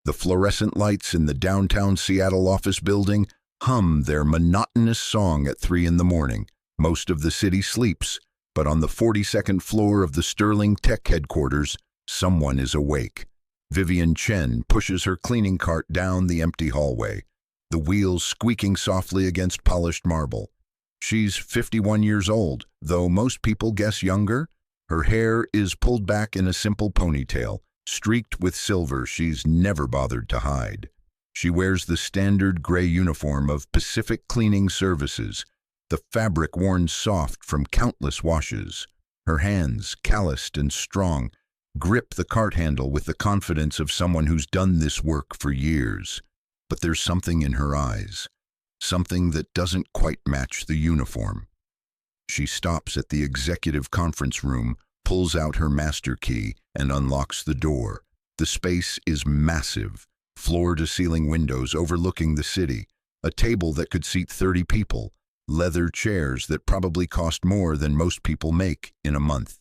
The fluorescent lights in the downtown Seattle office building hum their monotonous song at 3 in the morning. Most of the city sleeps, but on the 42nd floor of the Sterling Tech headquarters, someone is awake. Vivian Chen pushes her cleaning cart down the empty hallway, the wheels squeaking softly against polished marble. She's 51 years old, though most people guess younger. Her hair is pulled back in a simple ponytail, streaked with silver she's never bothered to hide. She wears the standard gray uniform of Pacific Cleaning Services, the fabric worn soft from countless washes. Her hands, calloused and strong, grip the cart handle with the confidence of someone who's done this work for years. But there's something in her eyes, something that doesn't quite match the uniform. She stops at the executive conference room, pulls out her master key, and unlocks the door. The space is massive, floor-to-ceiling windows overlooking the city, a table that could seat 30 people, leather chairs that probably cost more than most people make in a month.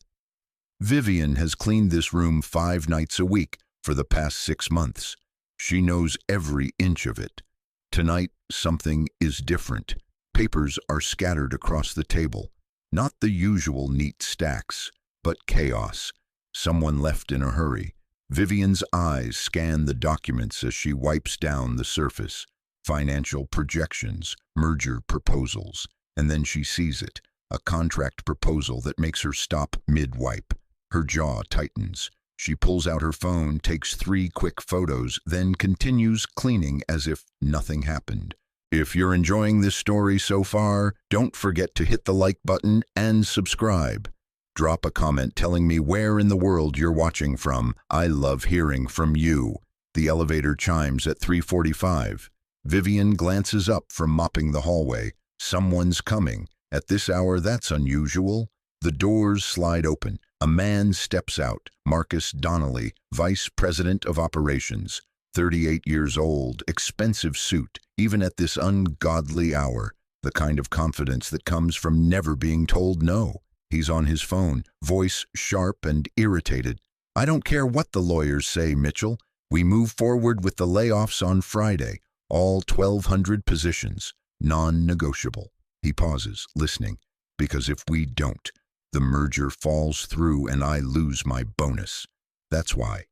Vivian has cleaned this room 5 nights a week for the past 6 months. She knows every inch of it. Tonight, something is different. Papers are scattered across the table. Not the usual neat stacks, but chaos. Someone left in a hurry. Vivian's eyes scan the documents as she wipes down the surface. Financial projections, merger proposals, and then she sees it, a contract proposal that makes her stop mid-wipe. Her jaw tightens. She pulls out her phone, takes 3 quick photos, then continues cleaning as if nothing happened. If you're enjoying this story so far, don't forget to hit the like button and subscribe. Drop a comment telling me where in the world you're watching from. I love hearing from you. The elevator chimes at 3:45. Vivian glances up from mopping the hallway. Someone's coming. At this hour, that's unusual. The doors slide open. A man steps out. Marcus Donnelly, Vice President of Operations. 38 years old, expensive suit, even at this ungodly hour. The kind of confidence that comes from never being told no. He's on his phone, voice sharp and irritated. "I don't care what the lawyers say, Mitchell. We move forward with the layoffs on Friday. All 1,200 positions. Non-negotiable." He pauses, listening. "Because if we don't, the merger falls through and I lose my bonus. That's why."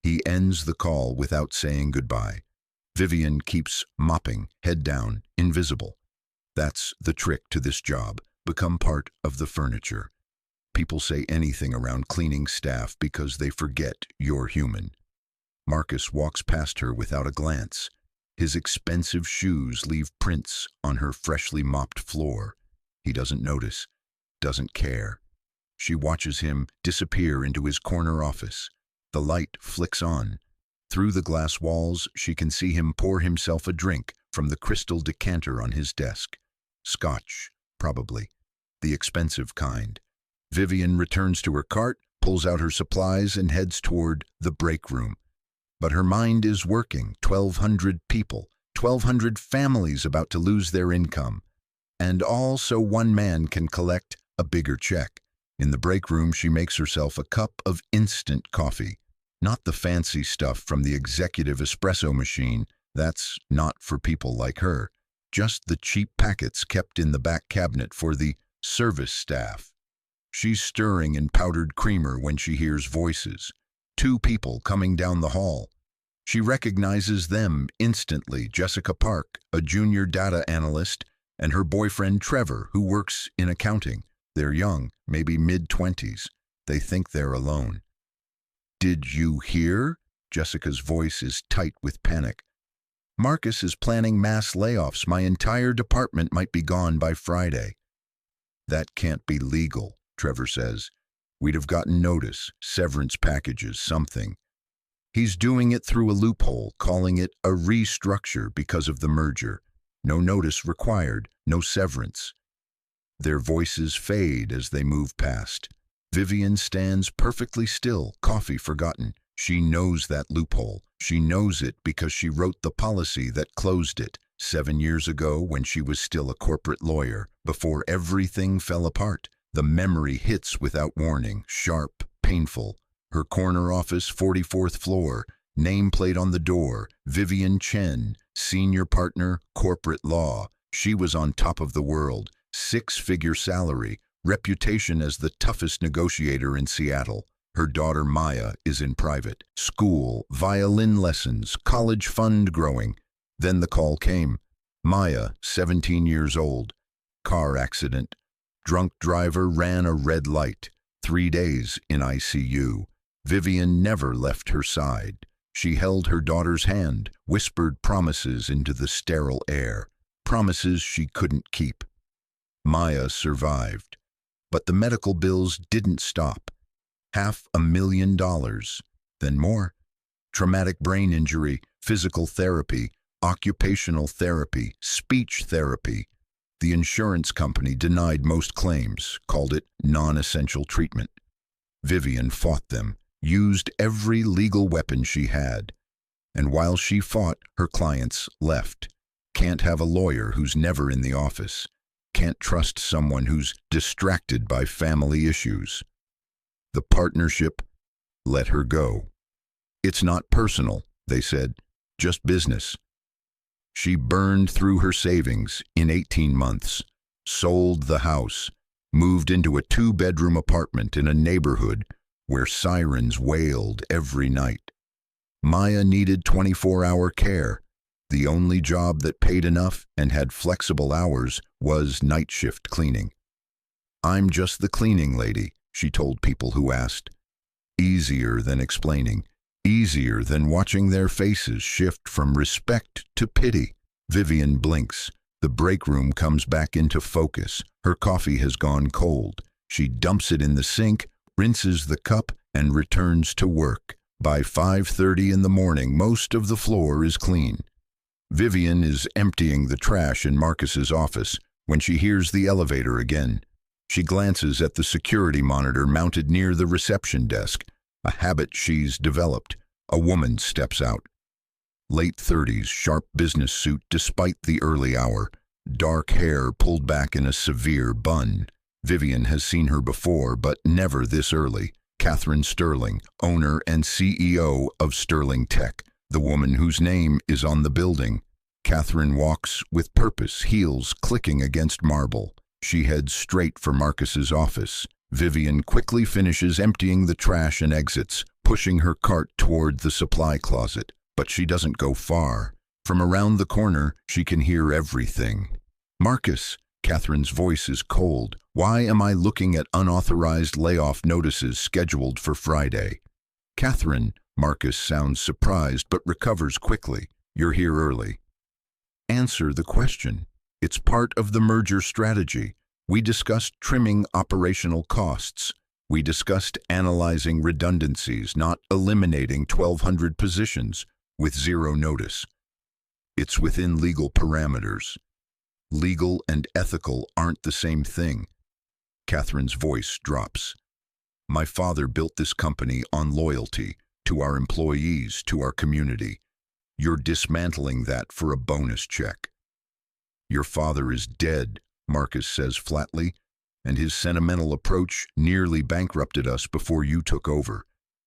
He ends the call without saying goodbye. Vivian keeps mopping, head down, invisible. That's the trick to this job. Become part of the furniture. People say anything around cleaning staff because they forget you're human. Marcus walks past her without a glance. His expensive shoes leave prints on her freshly mopped floor. He doesn't notice, doesn't care. She watches him disappear into his corner office. The light flicks on. Through the glass walls, she can see him pour himself a drink from the crystal decanter on his desk. Scotch, probably. The expensive kind. Vivian returns to her cart, pulls out her supplies, and heads toward the break room. But her mind is working. 1,200 people, 1,200 families about to lose their income. And all so one man can collect a bigger check. In the break room, she makes herself a cup of instant coffee. Not the fancy stuff from the executive espresso machine. That's not for people like her. Just the cheap packets kept in the back cabinet for the service staff. She's stirring in powdered creamer when she hears voices. 2 people coming down the hall. She recognizes them instantly. Jessica Park, a junior data analyst, and her boyfriend Trevor, who works in accounting. They're young, maybe mid-20s. They think they're alone. "Did you hear?" Jessica's voice is tight with panic. "Marcus is planning mass layoffs. My entire department might be gone by Friday." "That can't be legal," Trevor says. "We'd have gotten notice, severance packages, something." "He's doing it through a loophole, calling it a restructure because of the merger. No notice required, no severance." Their voices fade as they move past. Vivian stands perfectly still, coffee forgotten. She knows that loophole. She knows it because she wrote the policy that closed it 7 years ago when she was still a corporate lawyer, before everything fell apart. The memory hits without warning, sharp, painful. Her corner office, 44th floor, Nameplate on the door, Vivian Chen, senior partner, corporate law. She was on top of the world, six-figure salary, reputation as the toughest negotiator in Seattle. Her daughter Maya is in private school, violin lessons, college fund growing. Then the call came. Maya, 17 years old. Car accident. Drunk driver ran a red light. 3 days in ICU. Vivian never left her side. She held her daughter's hand, whispered promises into the sterile air. Promises she couldn't keep. Maya survived. But the medical bills didn't stop. $500,000, then more. Traumatic brain injury, physical therapy, occupational therapy, speech therapy. The insurance company denied most claims, called it non-essential treatment. Vivian fought them, used every legal weapon she had. And while she fought, her clients left. Can't have a lawyer who's never in the office. Can't trust someone who's distracted by family issues. The partnership let her go. It's not personal, they said, just business. She burned through her savings in 18 months, sold the house, moved into a 2-bedroom apartment in a neighborhood where sirens wailed every night. Maya needed 24-hour care. The only job that paid enough and had flexible hours was night shift cleaning. "I'm just the cleaning lady," she told people who asked. Easier than explaining, easier than watching their faces shift from respect to pity. Vivian blinks. The break room comes back into focus. Her coffee has gone cold. She dumps it in the sink, rinses the cup, and returns to work. By 5:30 in the morning, most of the floor is clean. Vivian is emptying the trash in Marcus's office when she hears the elevator again. She glances at the security monitor mounted near the reception desk, a habit she's developed. A woman steps out. Late 30s, sharp business suit despite the early hour, dark hair pulled back in a severe bun. Vivian has seen her before, but never this early. Catherine Sterling, owner and CEO of Sterling Tech, the woman whose name is on the building. Catherine walks with purpose, heels clicking against marble. She heads straight for Marcus's office. Vivian quickly finishes emptying the trash and exits, pushing her cart toward the supply closet. But she doesn't go far. From around the corner, she can hear everything. "Marcus," Catherine's voice is cold. "Why am I looking at unauthorized layoff notices scheduled for Friday?" "Catherine," Marcus sounds surprised but recovers quickly. "You're here early." Answer the question. It's part of the merger strategy. We discussed trimming operational costs. We discussed analyzing redundancies, not eliminating 1,200 positions with zero notice. It's within legal parameters. Legal and ethical aren't the same thing. Catherine's voice drops. "My father built this company on loyalty to our employees, to our community. You're dismantling that for a bonus check." "Your father is dead," Marcus says flatly, "and his sentimental approach nearly bankrupted us before you took over.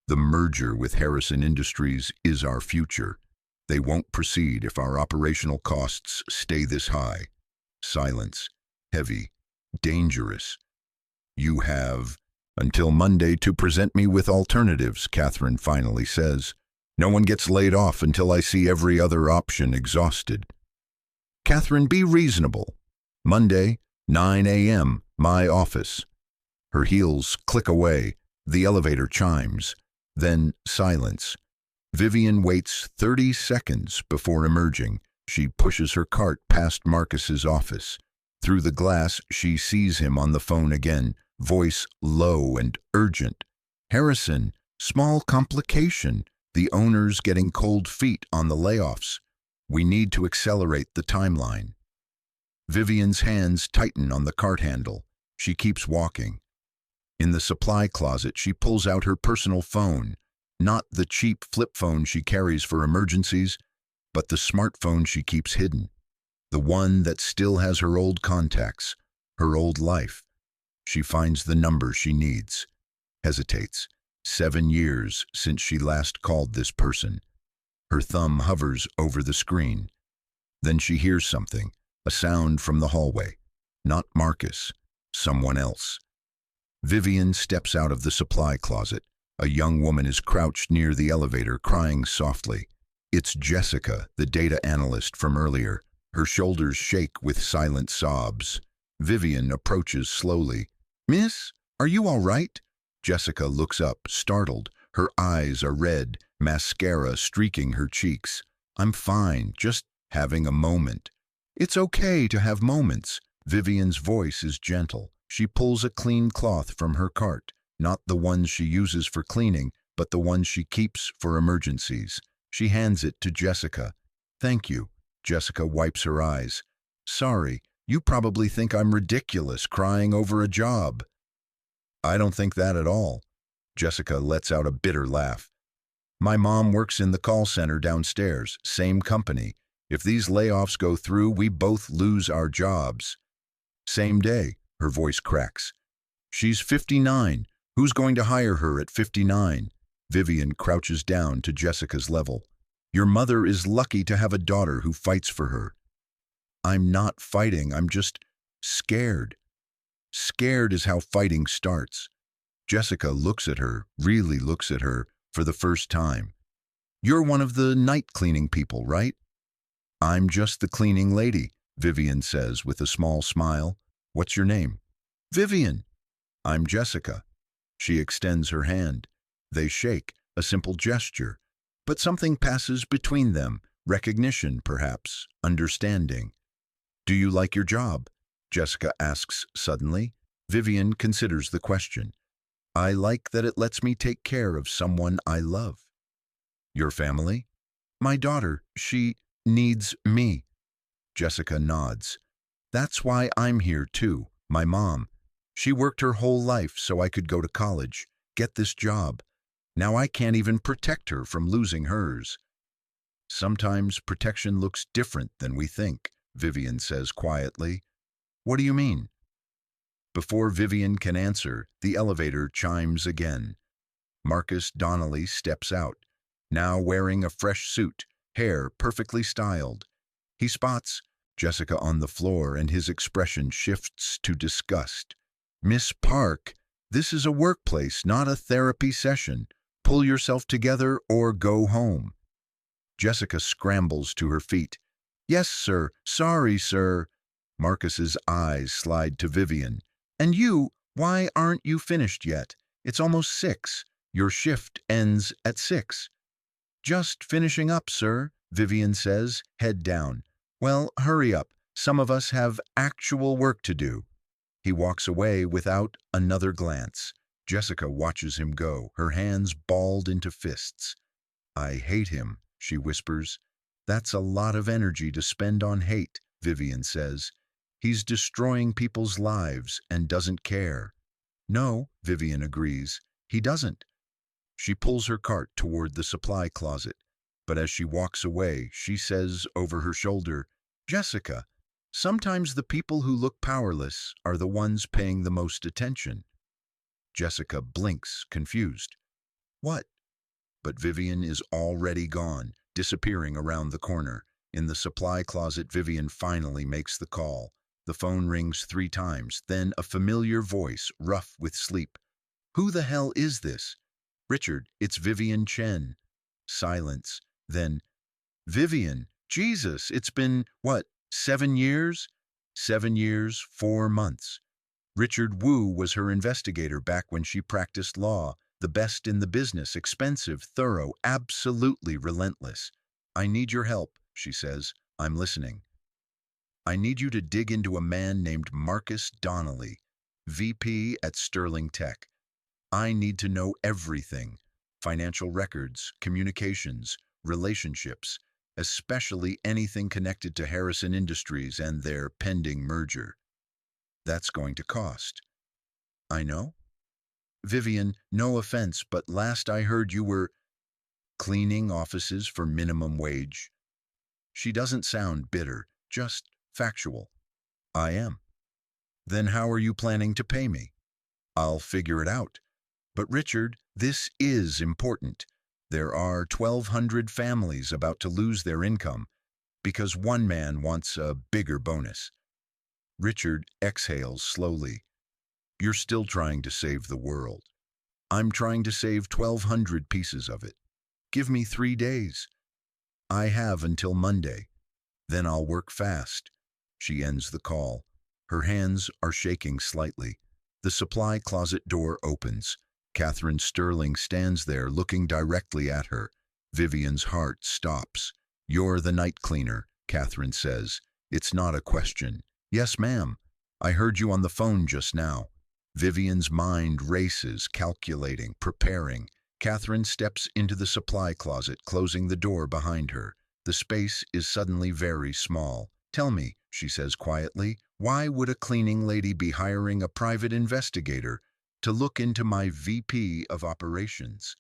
The merger with Harrison Industries is our future. They won't proceed if our operational costs stay this high." Silence. Heavy. Dangerous. "You have until Monday to present me with alternatives," Catherine finally says. "No one gets laid off until I see every other option exhausted." "Catherine, be reasonable." "Monday, 9 a.m., my office." Her heels click away. The elevator chimes. Then silence. Vivian waits 30 seconds before emerging. She pushes her cart past Marcus's office. Through the glass, she sees him on the phone again, voice low and urgent. "Harrison, small complication. The owner's getting cold feet on the layoffs. We need to accelerate the timeline." Vivian's hands tighten on the cart handle. She keeps walking. In the supply closet, she pulls out her personal phone, not the cheap flip phone she carries for emergencies, but the smartphone she keeps hidden, the one that still has her old contacts, her old life. She finds the number she needs, hesitates. 7 years since she last called this person. Her thumb hovers over the screen. Then she hears something, a sound from the hallway. Not Marcus, someone else. Vivian steps out of the supply closet. A young woman is crouched near the elevator, crying softly. It's Jessica, the data analyst from earlier. Her shoulders shake with silent sobs. Vivian approaches slowly. "Miss, are you all right?" Jessica looks up, startled. Her eyes are red, mascara streaking her cheeks. "I'm fine, just having a moment." "It's okay to have moments." Vivian's voice is gentle. She pulls a clean cloth from her cart, not the ones she uses for cleaning, but the ones she keeps for emergencies. She hands it to Jessica. "Thank you." Jessica wipes her eyes. "Sorry, you probably think I'm ridiculous crying over a job." "I don't think that at all." Jessica lets out a bitter laugh. "My mom works in the call center downstairs, same company. If these layoffs go through, we both lose our jobs." "Same day," her voice cracks. "She's 59. Who's going to hire her at 59? Vivian crouches down to Jessica's level. "Your mother is lucky to have a daughter who fights for her." "I'm not fighting, I'm just scared." Scared is how fighting starts. Jessica looks at her, really looks at her, for the first time. "You're one of the night cleaning people, right?" "I'm just the cleaning lady," Vivian says with a small smile. "What's your name?" "Vivian." "I'm Jessica." She extends her hand. They shake, a simple gesture. But something passes between them, recognition, perhaps, understanding. "Do you like your job?" Jessica asks suddenly. Vivian considers the question. "I like that it lets me take care of someone I love." "Your family?" "My daughter, she needs me." Jessica nods. "That's why I'm here too, my mom. She worked her whole life so I could go to college, get this job. Now I can't even protect her from losing hers." "Sometimes protection looks different than we think," Vivian says quietly. "What do you mean?" Before Vivian can answer, the elevator chimes again. Marcus Donnelly steps out, now wearing a fresh suit, hair perfectly styled. He spots Jessica on the floor and his expression shifts to disgust. "Miss Park, this is a workplace, not a therapy session. Pull yourself together or go home." Jessica scrambles to her feet. "Yes, sir. Sorry, sir." Marcus's eyes slide to Vivian. "And you, why aren't you finished yet? It's almost 6. Your shift ends at 6. "Just finishing up, sir," Vivian says, head down. "Well, hurry up. Some of us have actual work to do." He walks away without another glance. Jessica watches him go, her hands balled into fists. "I hate him," she whispers. "That's a lot of energy to spend on hate," Vivian says. "He's destroying people's lives and doesn't care." "No," Vivian agrees, "he doesn't." She pulls her cart toward the supply closet, but as she walks away, she says over her shoulder, "Jessica, sometimes the people who look powerless are the ones paying the most attention." Jessica blinks, confused. "What?" But Vivian is already gone, disappearing around the corner. In the supply closet, Vivian finally makes the call. The phone rings 3 times, then a familiar voice, rough with sleep. "Who the hell is this?" "Richard, it's Vivian Chen." Silence. Then, "Vivian, Jesus, it's been, what, 7 years?" 7 years, 4 months. Richard Wu was her investigator back when she practiced law, the best in the business, expensive, thorough, absolutely relentless. "I need your help," she says. "I'm listening." "I need you to dig into a man named Marcus Donnelly, VP at Sterling Tech. I need to know everything: financial records, communications, relationships, especially anything connected to Harrison Industries and their pending merger." "That's going to cost." "I know." "Vivian, no offense, but last I heard you were cleaning offices for minimum wage." She doesn't sound bitter, just factual. "I am." "Then how are you planning to pay me?" "I'll figure it out." "But Richard, this is important." There are 1,200 families about to lose their income because one man wants a bigger bonus. Richard exhales slowly. You're still trying to save the world. I'm trying to save 1,200 pieces of it. Give me 3 days. I have until Monday. Then I'll work fast. She ends the call. Her hands are shaking slightly. The supply closet door opens. Catherine Sterling stands there looking directly at her. Vivian's heart stops. You're the night cleaner, Catherine says. It's not a question. Yes, ma'am. I heard you on the phone just now. Vivian's mind races, calculating, preparing. Catherine steps into the supply closet, closing the door behind her. The space is suddenly very small. Tell me, she says quietly, why would a cleaning lady be hiring a private investigator to look into my VP of operations?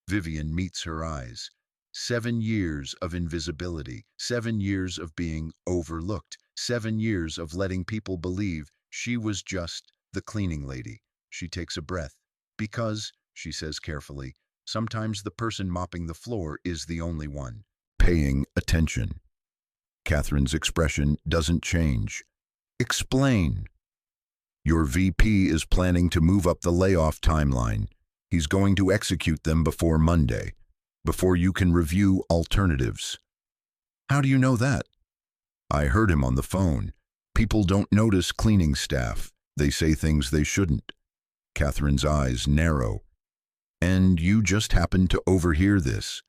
Vivian meets her eyes. 7 years of invisibility, 7 years of being overlooked, 7 years of letting people believe she was just the cleaning lady. She takes a breath. Because, she says carefully, sometimes the person mopping the floor is the only one paying attention. Catherine's expression doesn't change. Explain. Your VP is planning to move up the layoff timeline. He's going to execute them before Monday, before you can review alternatives. How do you know that? I heard him on the phone. People don't notice cleaning staff. They say things they shouldn't. Catherine's eyes narrow. And you just happened to overhear this.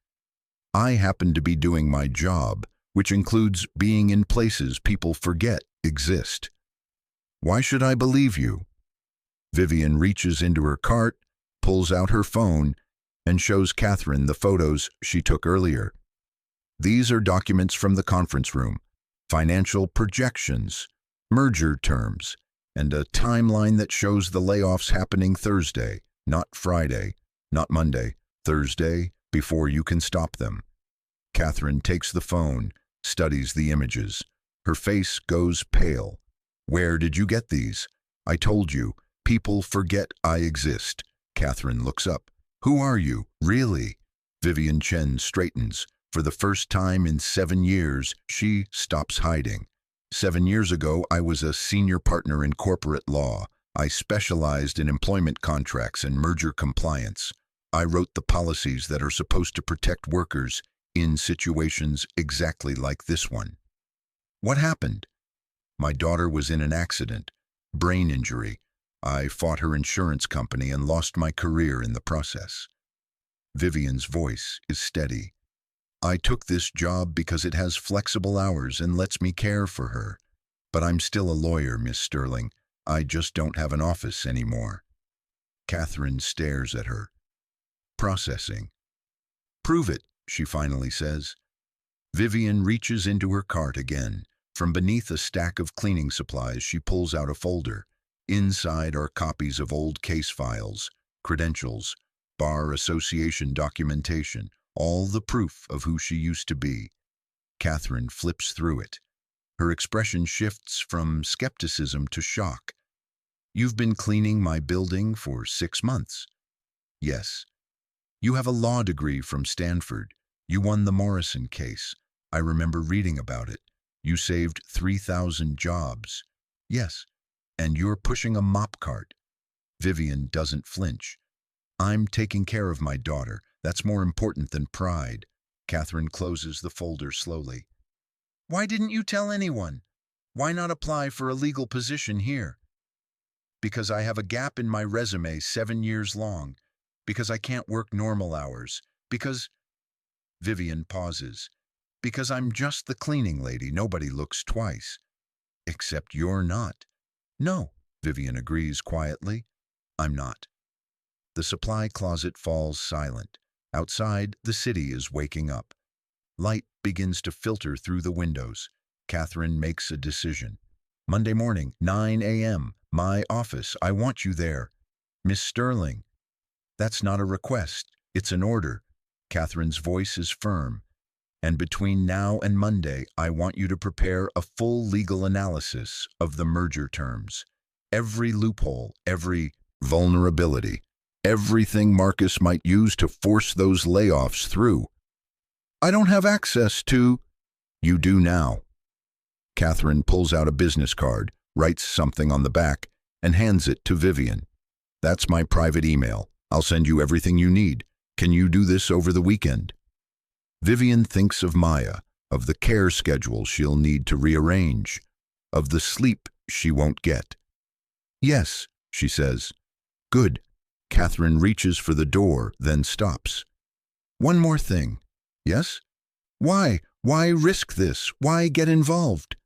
I happen to be doing my job, which includes being in places people forget exist. Why should I believe you? Vivian reaches into her cart, pulls out her phone, and shows Catherine the photos she took earlier. These are documents from the conference room, financial projections, merger terms, and a timeline that shows the layoffs happening Thursday, not Friday, not Monday, Thursday, before you can stop them. Catherine takes the phone, studies the images. Her face goes pale. Where did you get these? I told you, people forget I exist. Catherine looks up. Who are you, really? Vivian Chen straightens. For the first time in 7 years, she stops hiding. 7 years ago, I was a senior partner in corporate law. I specialized in employment contracts and merger compliance. I wrote the policies that are supposed to protect workers in situations exactly like this one. What happened? My daughter was in an accident, brain injury. I fought her insurance company and lost my career in the process. Vivian's voice is steady. I took this job because it has flexible hours and lets me care for her. But I'm still a lawyer, Miss Sterling. I just don't have an office anymore. Catherine stares at her. Processing. Prove it, she finally says. Vivian reaches into her cart again. From beneath a stack of cleaning supplies, she pulls out a folder. Inside are copies of old case files, credentials, bar association documentation, all the proof of who she used to be. Catherine flips through it. Her expression shifts from skepticism to shock. You've been cleaning my building for 6 months. Yes. You have a law degree from Stanford. You won the Morrison case. I remember reading about it. You saved 3,000 jobs. Yes. And you're pushing a mop cart. Vivian doesn't flinch. I'm taking care of my daughter. That's more important than pride. Catherine closes the folder slowly. Why didn't you tell anyone? Why not apply for a legal position here? Because I have a gap in my resume 7 years long. Because I can't work normal hours. Because... Vivian pauses. Because I'm just the cleaning lady. Nobody looks twice. Except you're not. No, Vivian agrees quietly. I'm not. The supply closet falls silent. Outside, the city is waking up. Light begins to filter through the windows. Catherine makes a decision. Monday morning, 9 a.m., my office. I want you there. Miss Sterling. That's not a request. It's an order. Catherine's voice is firm. And between now and Monday, I want you to prepare a full legal analysis of the merger terms. Every loophole, every vulnerability. Everything Marcus might use to force those layoffs through. I don't have access to... You do now. Catherine pulls out a business card, writes something on the back, and hands it to Vivian. That's my private email. I'll send you everything you need. Can you do this over the weekend? Vivian thinks of Maya, of the care schedule she'll need to rearrange, of the sleep she won't get. Yes, she says. Good. Catherine reaches for the door, then stops. One more thing. Yes? Why? Why risk this? Why get involved?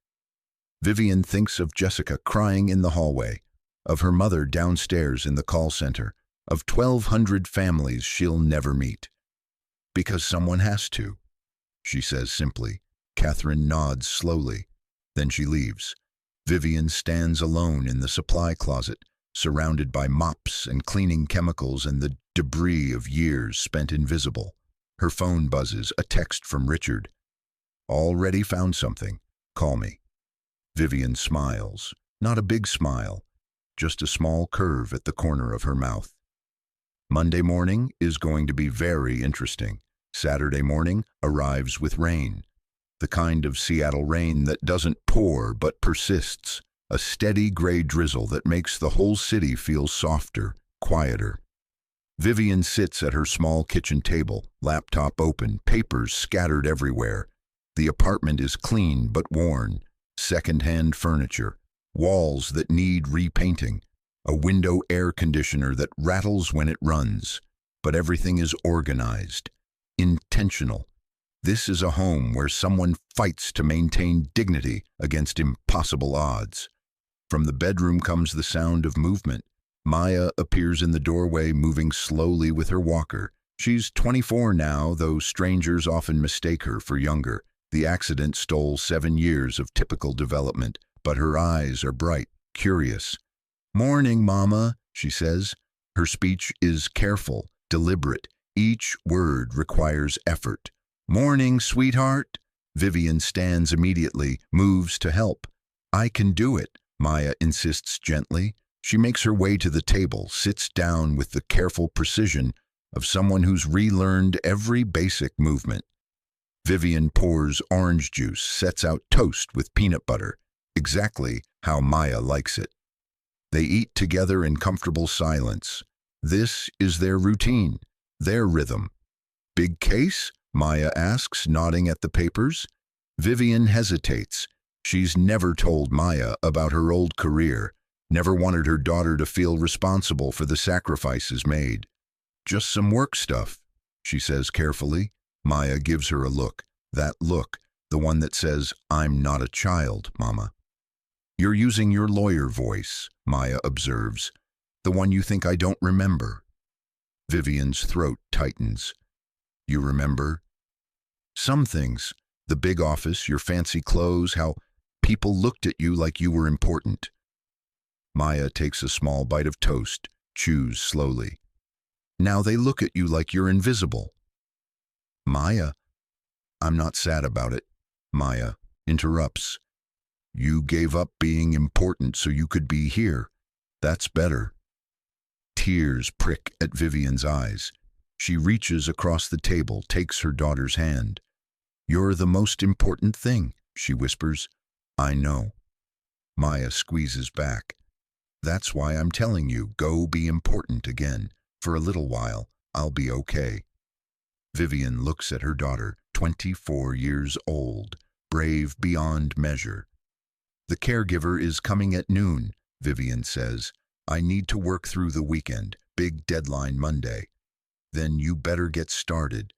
Vivian thinks of Jessica crying in the hallway, of her mother downstairs in the call center, of 1,200 families she'll never meet. Because someone has to, she says simply. Catherine nods slowly. Then she leaves. Vivian stands alone in the supply closet, surrounded by mops and cleaning chemicals and the debris of years spent invisible. Her phone buzzes, a text from Richard. Already found something. Call me. Vivian smiles. Not a big smile, just a small curve at the corner of her mouth. Monday morning is going to be very interesting. Saturday morning arrives with rain. The kind of Seattle rain that doesn't pour but persists. A steady gray drizzle that makes the whole city feel softer, quieter. Vivian sits at her small kitchen table, laptop open, papers scattered everywhere. The apartment is clean but worn. Second-hand furniture, walls that need repainting, a window air conditioner that rattles when it runs. But everything is organized, intentional. This is a home where someone fights to maintain dignity against impossible odds. From the bedroom comes the sound of movement. Maya appears in the doorway, moving slowly with her walker. She's 24 now, though strangers often mistake her for younger. The accident stole 7 years of typical development, but her eyes are bright, curious. Morning, Mama, she says. Her speech is careful, deliberate. Each word requires effort. Morning, sweetheart. Vivian stands immediately, moves to help. I can do it, Maya insists gently. She makes her way to the table, sits down with the careful precision of someone who's relearned every basic movement. Vivian pours orange juice, sets out toast with peanut butter, exactly how Maya likes it. They eat together in comfortable silence. This is their routine, their rhythm. Big case? Maya asks, nodding at the papers. Vivian hesitates. She's never told Maya about her old career, never wanted her daughter to feel responsible for the sacrifices made. Just some work stuff, she says carefully. Maya gives her a look. That look, the one that says, I'm not a child, Mama. You're using your lawyer voice, Maya observes. The one you think I don't remember. Vivian's throat tightens. You remember? Some things. The big office, your fancy clothes, how people looked at you like you were important. Maya takes a small bite of toast, chews slowly. Now they look at you like you're invisible. Maya, I'm not sad about it. Maya interrupts. You gave up being important so you could be here. That's better. Tears prick at Vivian's eyes. She reaches across the table, takes her daughter's hand. You're the most important thing, she whispers. I know. Maya squeezes back. That's why I'm telling you, go be important again. For a little while, I'll be okay. Vivian looks at her daughter, 24 years old, brave beyond measure. The caregiver is coming at noon, Vivian says. I need to work through the weekend, big deadline Monday. Then you better get started.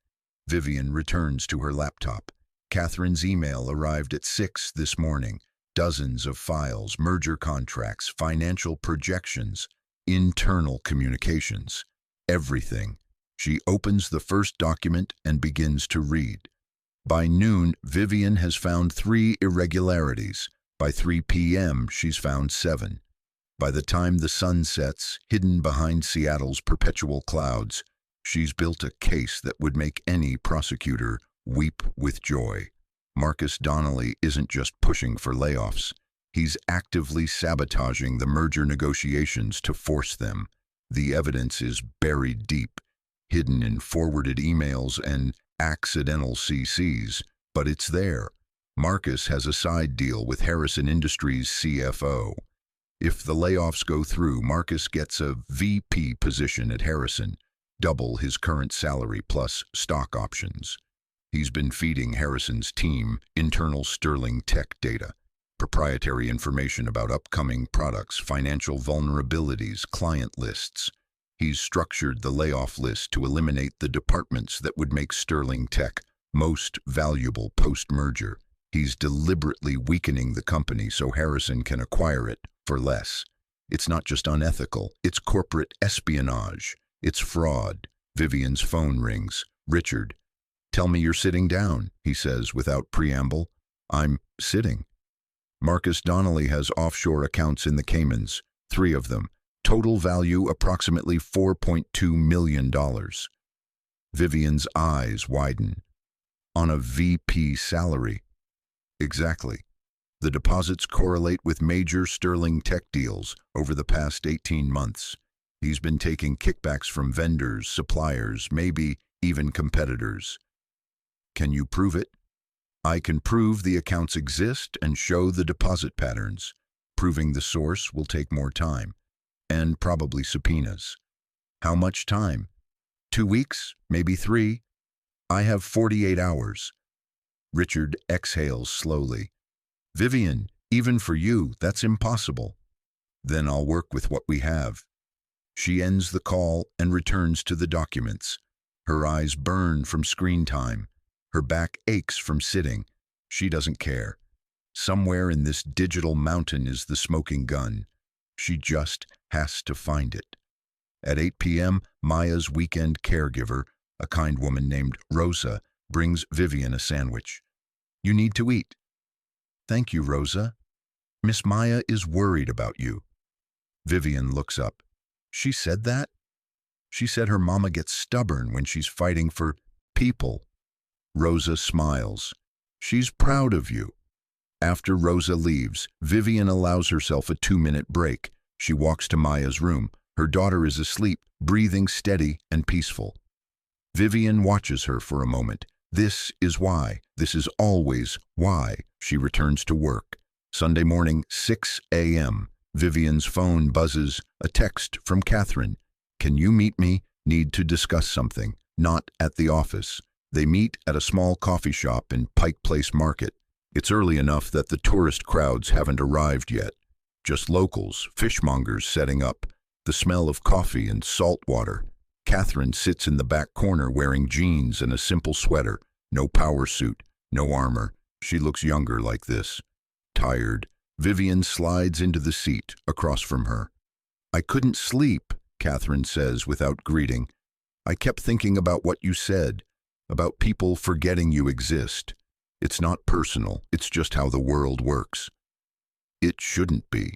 Vivian returns to her laptop. Catherine's email arrived at 6 this morning. Dozens of files, merger contracts, financial projections, internal communications, everything. She opens the first document and begins to read. By noon, Vivian has found 3 irregularities. By 3 p.m., she's found 7. By the time the sun sets, hidden behind Seattle's perpetual clouds, she's built a case that would make any prosecutor weep with joy. Marcus Donnelly isn't just pushing for layoffs. He's actively sabotaging the merger negotiations to force them. The evidence is buried deep, hidden in forwarded emails and accidental CCs, but it's there. Marcus has a side deal with Harrison Industries' CFO. If the layoffs go through, Marcus gets a VP position at Harrison, double his current salary plus stock options. He's been feeding Harrison's team internal Sterling Tech data, proprietary information about upcoming products, financial vulnerabilities, client lists. He's structured the layoff list to eliminate the departments that would make Sterling Tech most valuable post-merger. He's deliberately weakening the company so Harrison can acquire it for less. It's not just unethical, it's corporate espionage. It's fraud. Vivian's phone rings. Richard. "Tell me you're sitting down," he says without preamble. "I'm sitting." Marcus Donnelly has offshore accounts in the Caymans, 3 of them. Total value approximately $4.2 million. Vivian's eyes widen. On a VP salary. Exactly. The deposits correlate with major Sterling Tech deals over the past 18 months. He's been taking kickbacks from vendors, suppliers, maybe even competitors. Can you prove it? I can prove the accounts exist and show the deposit patterns. Proving the source will take more time, and probably subpoenas. How much time? 2 weeks, maybe 3. I have 48 hours. Richard exhales slowly. Vivian, even for you, that's impossible. Then I'll work with what we have. She ends the call and returns to the documents. Her eyes burn from screen time. Her back aches from sitting. She doesn't care. Somewhere in this digital mountain is the smoking gun. She just has to find it. At 8 p.m., Maya's weekend caregiver, a kind woman named Rosa, brings Vivian a sandwich. You need to eat. Thank you, Rosa. Miss Maya is worried about you. Vivian looks up. She said that? She said her mama gets stubborn when she's fighting for people. Rosa smiles. She's proud of you. After Rosa leaves, Vivian allows herself a 2-minute break. She walks to Maya's room. Her daughter is asleep, breathing steady and peaceful. Vivian watches her for a moment. This is why. This is always why she returns to work. Sunday morning, 6 a.m. Vivian's phone buzzes. A text from Catherine. Can you meet me? Need to discuss something. Not at the office. They meet at a small coffee shop in Pike Place Market. It's early enough that the tourist crowds haven't arrived yet. Just locals, fishmongers setting up. The smell of coffee and salt water. Catherine sits in the back corner wearing jeans and a simple sweater. No power suit, no armor. She looks younger like this. Tired. Vivian slides into the seat across from her. I couldn't sleep, Catherine says without greeting. I kept thinking about what you said, about people forgetting you exist. It's not personal, it's just how the world works. It shouldn't be.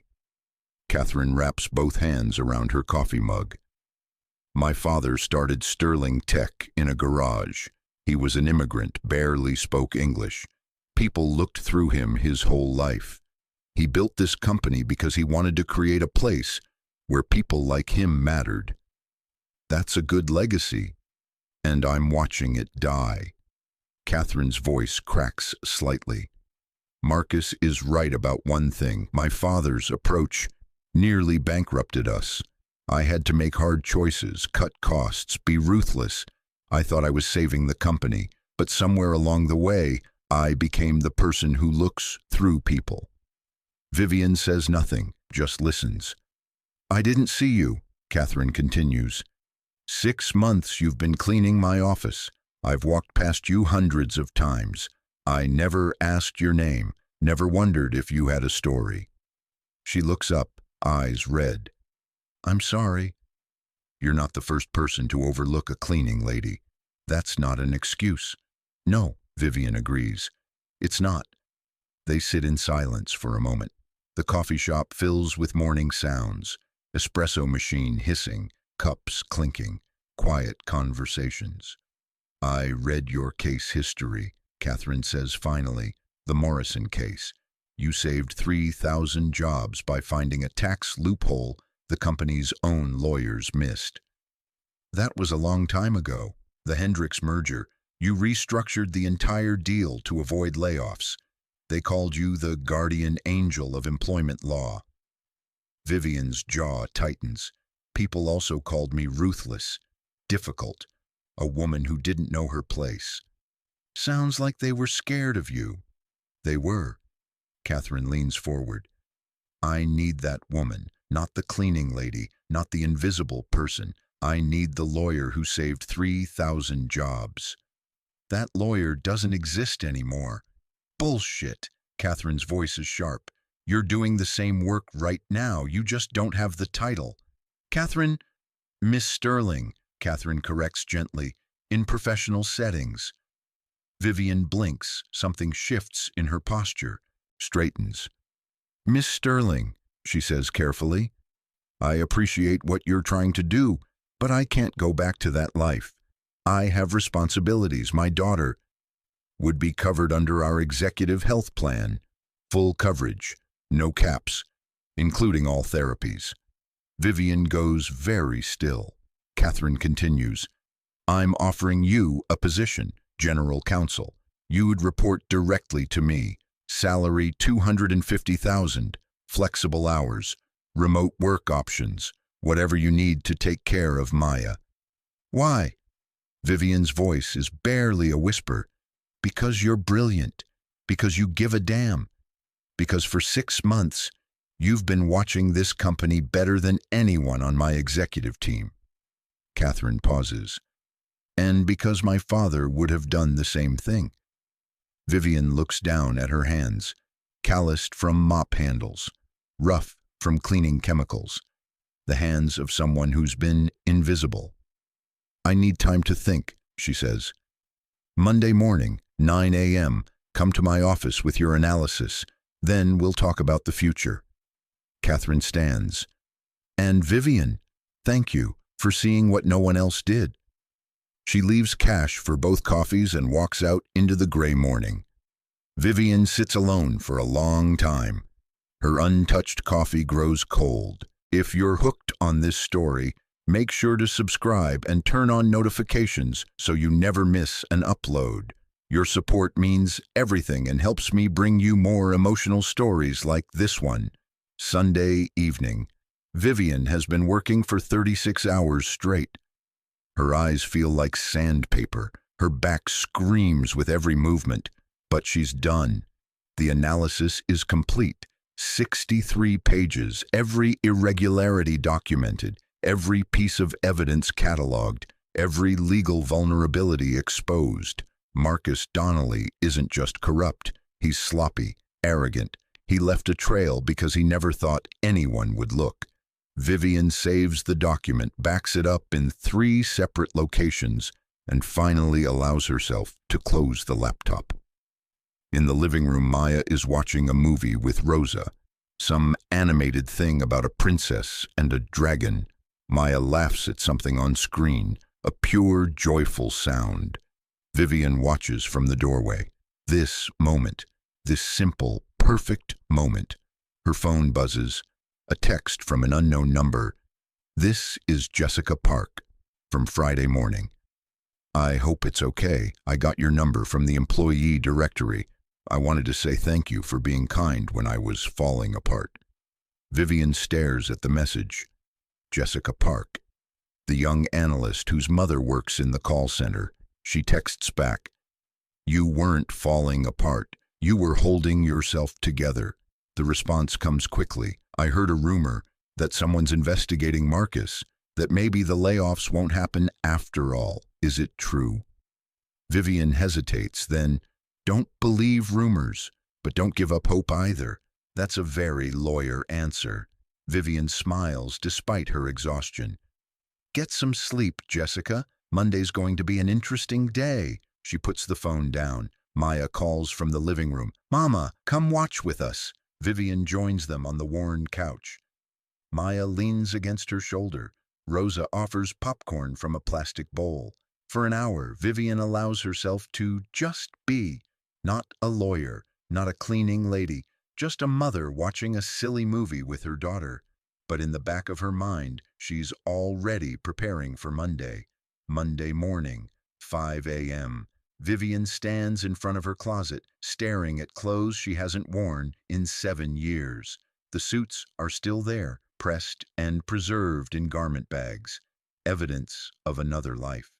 Catherine wraps both hands around her coffee mug. My father started Sterling Tech in a garage. He was an immigrant, barely spoke English. People looked through him his whole life. He built this company because he wanted to create a place where people like him mattered. That's a good legacy, and I'm watching it die. Catherine's voice cracks slightly. Marcus is right about one thing. My father's approach nearly bankrupted us. I had to make hard choices, cut costs, be ruthless. I thought I was saving the company, but somewhere along the way, I became the person who looks through people. Vivian says nothing, just listens. I didn't see you, Catherine continues. 6 months you've been cleaning my office. I've walked past you hundreds of times. I never asked your name, never wondered if you had a story. She looks up, eyes red. I'm sorry. You're not the first person to overlook a cleaning lady. That's not an excuse. No, Vivian agrees. It's not. They sit in silence for a moment. The coffee shop fills with morning sounds. Espresso machine hissing, cups clinking, quiet conversations. I read your case history, Catherine says finally, the Morrison case. You saved 3,000 jobs by finding a tax loophole the company's own lawyers missed. That was a long time ago. The Hendricks merger. You restructured the entire deal to avoid layoffs. They called you the guardian angel of employment law. Vivian's jaw tightens. People also called me ruthless, difficult, a woman who didn't know her place. Sounds like they were scared of you. They were. Catherine leans forward. I need that woman, not the cleaning lady, not the invisible person. I need the lawyer who saved 3,000 jobs. That lawyer doesn't exist anymore. Bullshit. Catherine's voice is sharp. You're doing the same work right now. You just don't have the title. Catherine, Miss Sterling, Catherine corrects gently, in professional settings. Vivian blinks. Something shifts in her posture, straightens. Miss Sterling, she says carefully, I appreciate what you're trying to do, but I can't go back to that life. I have responsibilities. My daughter would be covered under our executive health plan. Full coverage, no caps, including all therapies. Vivian goes very still. Catherine continues, I'm offering you a position, general counsel. You would report directly to me. Salary $250,000, flexible hours, remote work options, whatever you need to take care of Maya. Why? Vivian's voice is barely a whisper. Because you're brilliant. Because you give a damn. Because for 6 months, you've been watching this company better than anyone on my executive team. Catherine pauses. And because my father would have done the same thing. Vivian looks down at her hands, calloused from mop handles, rough from cleaning chemicals, the hands of someone who's been invisible. I need time to think, she says. Monday morning, 9 a.m., come to my office with your analysis. Then we'll talk about the future. Catherine stands. And Vivian, thank you for seeing what no one else did. She leaves cash for both coffees and walks out into the gray morning. Vivian sits alone for a long time. Her untouched coffee grows cold. If you're hooked on this story, make sure to subscribe and turn on notifications so you never miss an upload. Your support means everything and helps me bring you more emotional stories like this one. Sunday evening. Vivian has been working for 36 hours straight. Her eyes feel like sandpaper. Her back screams with every movement. But she's done. The analysis is complete. 63 pages, every irregularity documented, every piece of evidence cataloged, every legal vulnerability exposed. Marcus Donnelly isn't just corrupt. He's sloppy, arrogant. He left a trail because he never thought anyone would look. Vivian saves the document, backs it up in 3 separate locations, and finally allows herself to close the laptop. In the living room, Maya is watching a movie with Rosa, some animated thing about a princess and a dragon. Maya laughs at something on screen, a pure, joyful sound. Vivian watches from the doorway. This moment, this simple, perfect moment. Her phone buzzes. A text from an unknown number. This is Jessica Park, from Friday morning. I hope it's okay. I got your number from the employee directory. I wanted to say thank you for being kind when I was falling apart. Vivian stares at the message. Jessica Park, the young analyst whose mother works in the call center. She texts back. You weren't falling apart. You were holding yourself together. The response comes quickly. I heard a rumor that someone's investigating Marcus, that maybe the layoffs won't happen after all. Is it true? Vivian hesitates, then, don't believe rumors, but don't give up hope either. That's a very lawyer answer. Vivian smiles despite her exhaustion. Get some sleep, Jessica. Monday's going to be an interesting day. She puts the phone down. Maya calls from the living room. Mama, come watch with us. Vivian joins them on the worn couch. Maya leans against her shoulder. Rosa offers popcorn from a plastic bowl. For an hour, Vivian allows herself to just be. Not a lawyer, not a cleaning lady, just a mother watching a silly movie with her daughter. But in the back of her mind, she's already preparing for Monday. Monday morning, 5 a.m. Vivian stands in front of her closet, staring at clothes she hasn't worn in 7 years. The suits are still there, pressed and preserved in garment bags, evidence of another life.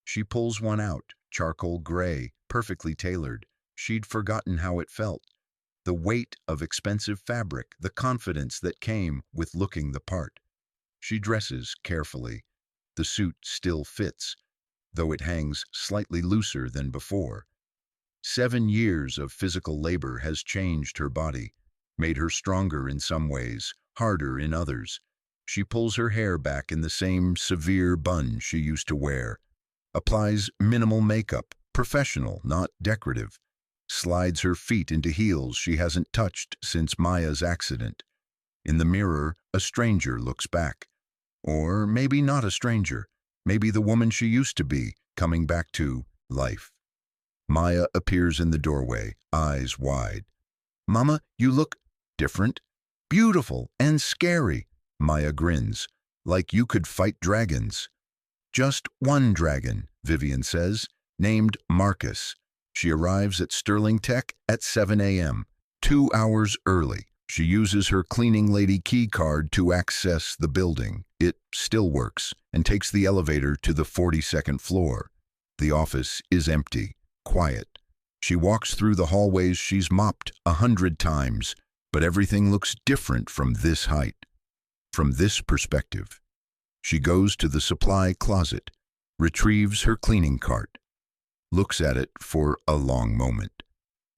She pulls one out, charcoal gray, perfectly tailored. She'd forgotten how it felt. The weight of expensive fabric, the confidence that came with looking the part. She dresses carefully. The suit still fits, though it hangs slightly looser than before. 7 years of physical labor has changed her body, made her stronger in some ways, harder in others. She pulls her hair back in the same severe bun she used to wear, applies minimal makeup, professional, not decorative, slides her feet into heels she hasn't touched since Maya's accident. In the mirror, a stranger looks back. Or maybe not a stranger, maybe the woman she used to be, coming back to life. Maya appears in the doorway, eyes wide. "Mama, you look different, beautiful, and scary." Maya grins, "Like you could fight dragons." "Just one dragon," Vivian says, "named Marcus." She arrives at Sterling Tech at 7 a.m., 2 hours early. She uses her cleaning lady key card to access the building. It still works, and takes the elevator to the 42nd floor. The office is empty, quiet. She walks through the hallways she's mopped 100 times, but everything looks different from this height, from this perspective. She goes to the supply closet, retrieves her cleaning cart, looks at it for a long moment.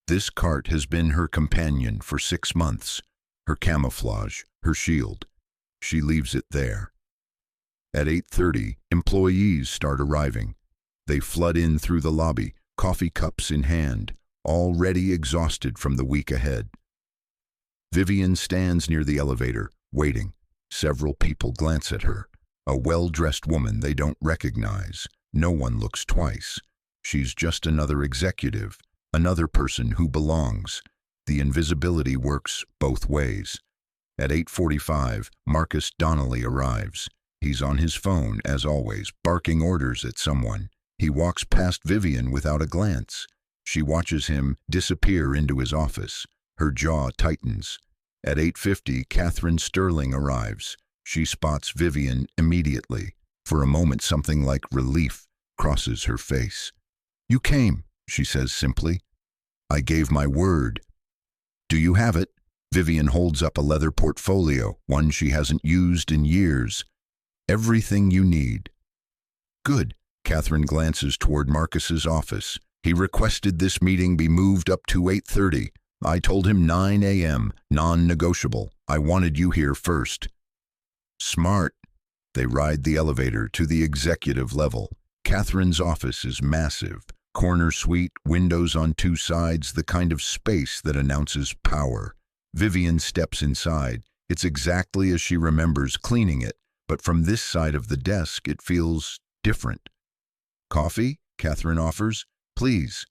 This cart has been her companion for 6 months, her camouflage, her shield. She leaves it there. At 8:30, employees start arriving. They flood in through the lobby, coffee cups in hand, already exhausted from the week ahead. Vivian stands near the elevator, waiting. Several people glance at her. A well-dressed woman they don't recognize. No one looks twice. She's just another executive, another person who belongs. The invisibility works both ways. At 8:45, Marcus Donnelly arrives. He's on his phone, as always, barking orders at someone. He walks past Vivian without a glance. She watches him disappear into his office. Her jaw tightens. At 8:50, Catherine Sterling arrives. She spots Vivian immediately. For a moment, something like relief crosses her face. "You came," she says simply. "I gave my word." "Do you have it?" Vivian holds up a leather portfolio, one she hasn't used in years. "Everything you need." "Good." Catherine glances toward Marcus's office. "He requested this meeting be moved up to 8:30. I told him 9 a.m., non-negotiable. I wanted you here first." "Smart." They ride the elevator to the executive level. Catherine's office is massive. Corner suite, windows on 2 sides, the kind of space that announces power. Vivian steps inside. It's exactly as she remembers cleaning it, but from this side of the desk it feels different. "Coffee?" Catherine offers. "Please."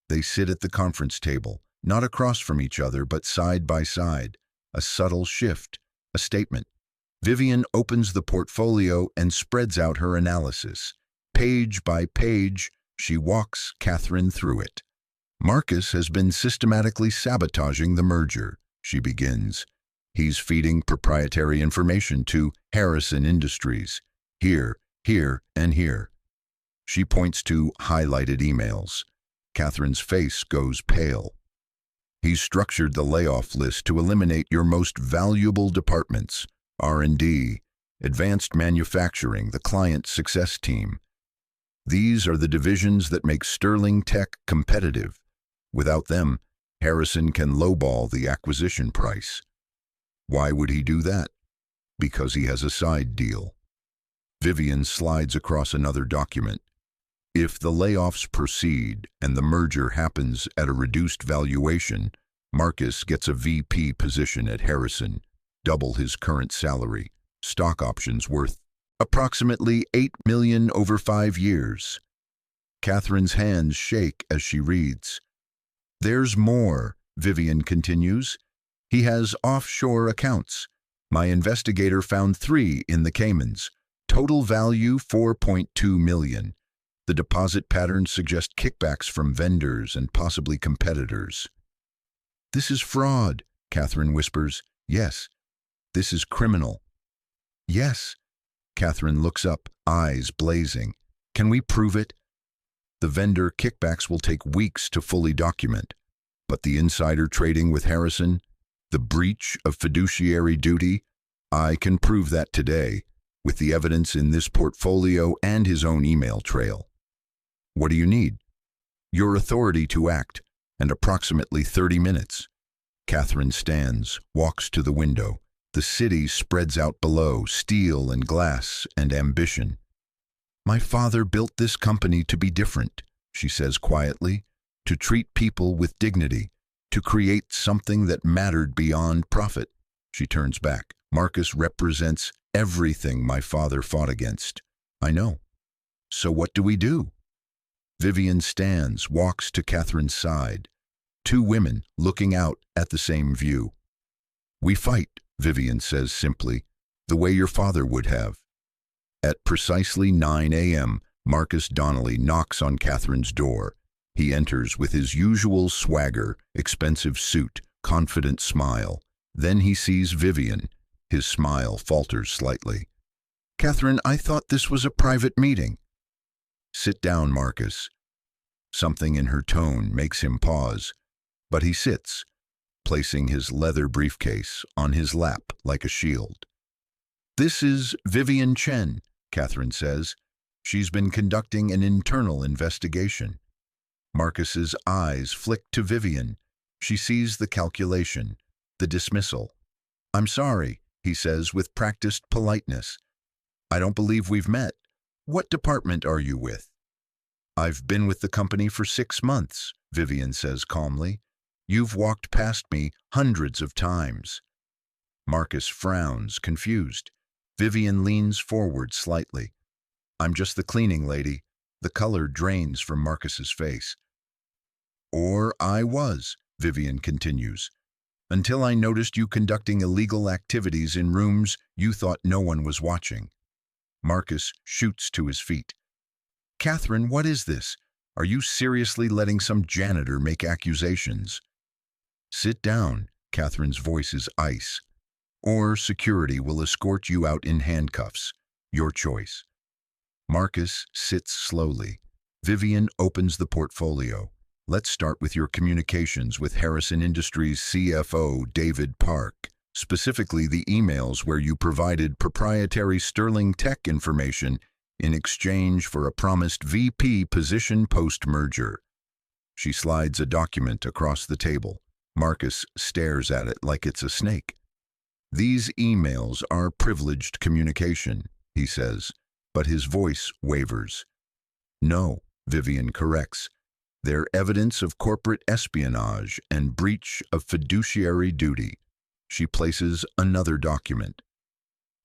They sit at the conference table, not across from each other, but side by side. A subtle shift, a statement. Vivian opens the portfolio and spreads out her analysis. Page by page, she walks Catherine through it. "Marcus has been systematically sabotaging the merger," she begins. "He's feeding proprietary information to Harrison Industries. Here, here, and here." She points to highlighted emails. Catherine's face goes pale. "He's structured the layoff list to eliminate your most valuable departments: R&D, advanced manufacturing, the client success team. These are the divisions that make Sterling Tech competitive. Without them, Harrison can lowball the acquisition price." Why would he do that? Because he has a side deal. Vivian slides across another document. If the layoffs proceed and the merger happens at a reduced valuation, Marcus gets a VP position at Harrison, double his current salary, stock options worth approximately $8 million over 5 years. Catherine's hands shake as she reads. "There's more," Vivian continues. "He has offshore accounts, My investigator found 3 in the Caymans. Total value $4.2 million. The deposit patterns suggest kickbacks from vendors and possibly competitors. This is fraud, Catherine whispers. Yes. This is criminal. Yes. Catherine looks up, eyes blazing. Can we prove it? The vendor kickbacks will take weeks to fully document. But the insider trading with Harrison, the breach of fiduciary duty, I can prove that today, with the evidence in this portfolio and his own email trail. What do you need? Your authority to act, and approximately 30 minutes. Catherine stands, walks to the window. The city spreads out below, steel and glass and ambition. My father built this company to be different, she says quietly, to treat people with dignity, to create something that mattered beyond profit. She turns back. Marcus represents everything my father fought against. I know. So what do we do? Vivian stands, walks to Catherine's side. 2 women looking out at the same view. We fight, Vivian says simply, the way your father would have. At precisely 9 a.m., Marcus Donnelly knocks on Catherine's door. He enters with his usual swagger, expensive suit, confident smile. Then he sees Vivian. His smile falters slightly. Catherine, I thought this was a private meeting. Sit down, Marcus. Something in her tone makes him pause, but he sits, placing his leather briefcase on his lap like a shield. This is Vivian Chen, Catherine says. She's been conducting an internal investigation. Marcus's eyes flick to Vivian. She sees the calculation, the dismissal. I'm sorry, he says with practiced politeness. I don't believe we've met. What department are you with? I've been with the company for 6 months, Vivian says calmly. You've walked past me hundreds of times. Marcus frowns, confused. Vivian leans forward slightly. I'm just the cleaning lady. The color drains from Marcus's face. Or I was, Vivian continues, until I noticed you conducting illegal activities in rooms you thought no one was watching. Marcus shoots to his feet. Catherine, what is this? Are you seriously letting some janitor make accusations? Sit down, Catherine's voice is ice. Or security will escort you out in handcuffs. Your choice. Marcus sits slowly. Vivian opens the portfolio. Let's start with your communications with Harrison Industries CFO David Park, specifically the emails where you provided proprietary Sterling Tech information in exchange for a promised VP position post-merger. She slides a document across the table. Marcus stares at it like it's a snake. These emails are privileged communication, he says, but his voice wavers. No, Vivian corrects. They're evidence of corporate espionage and breach of fiduciary duty. She places another document.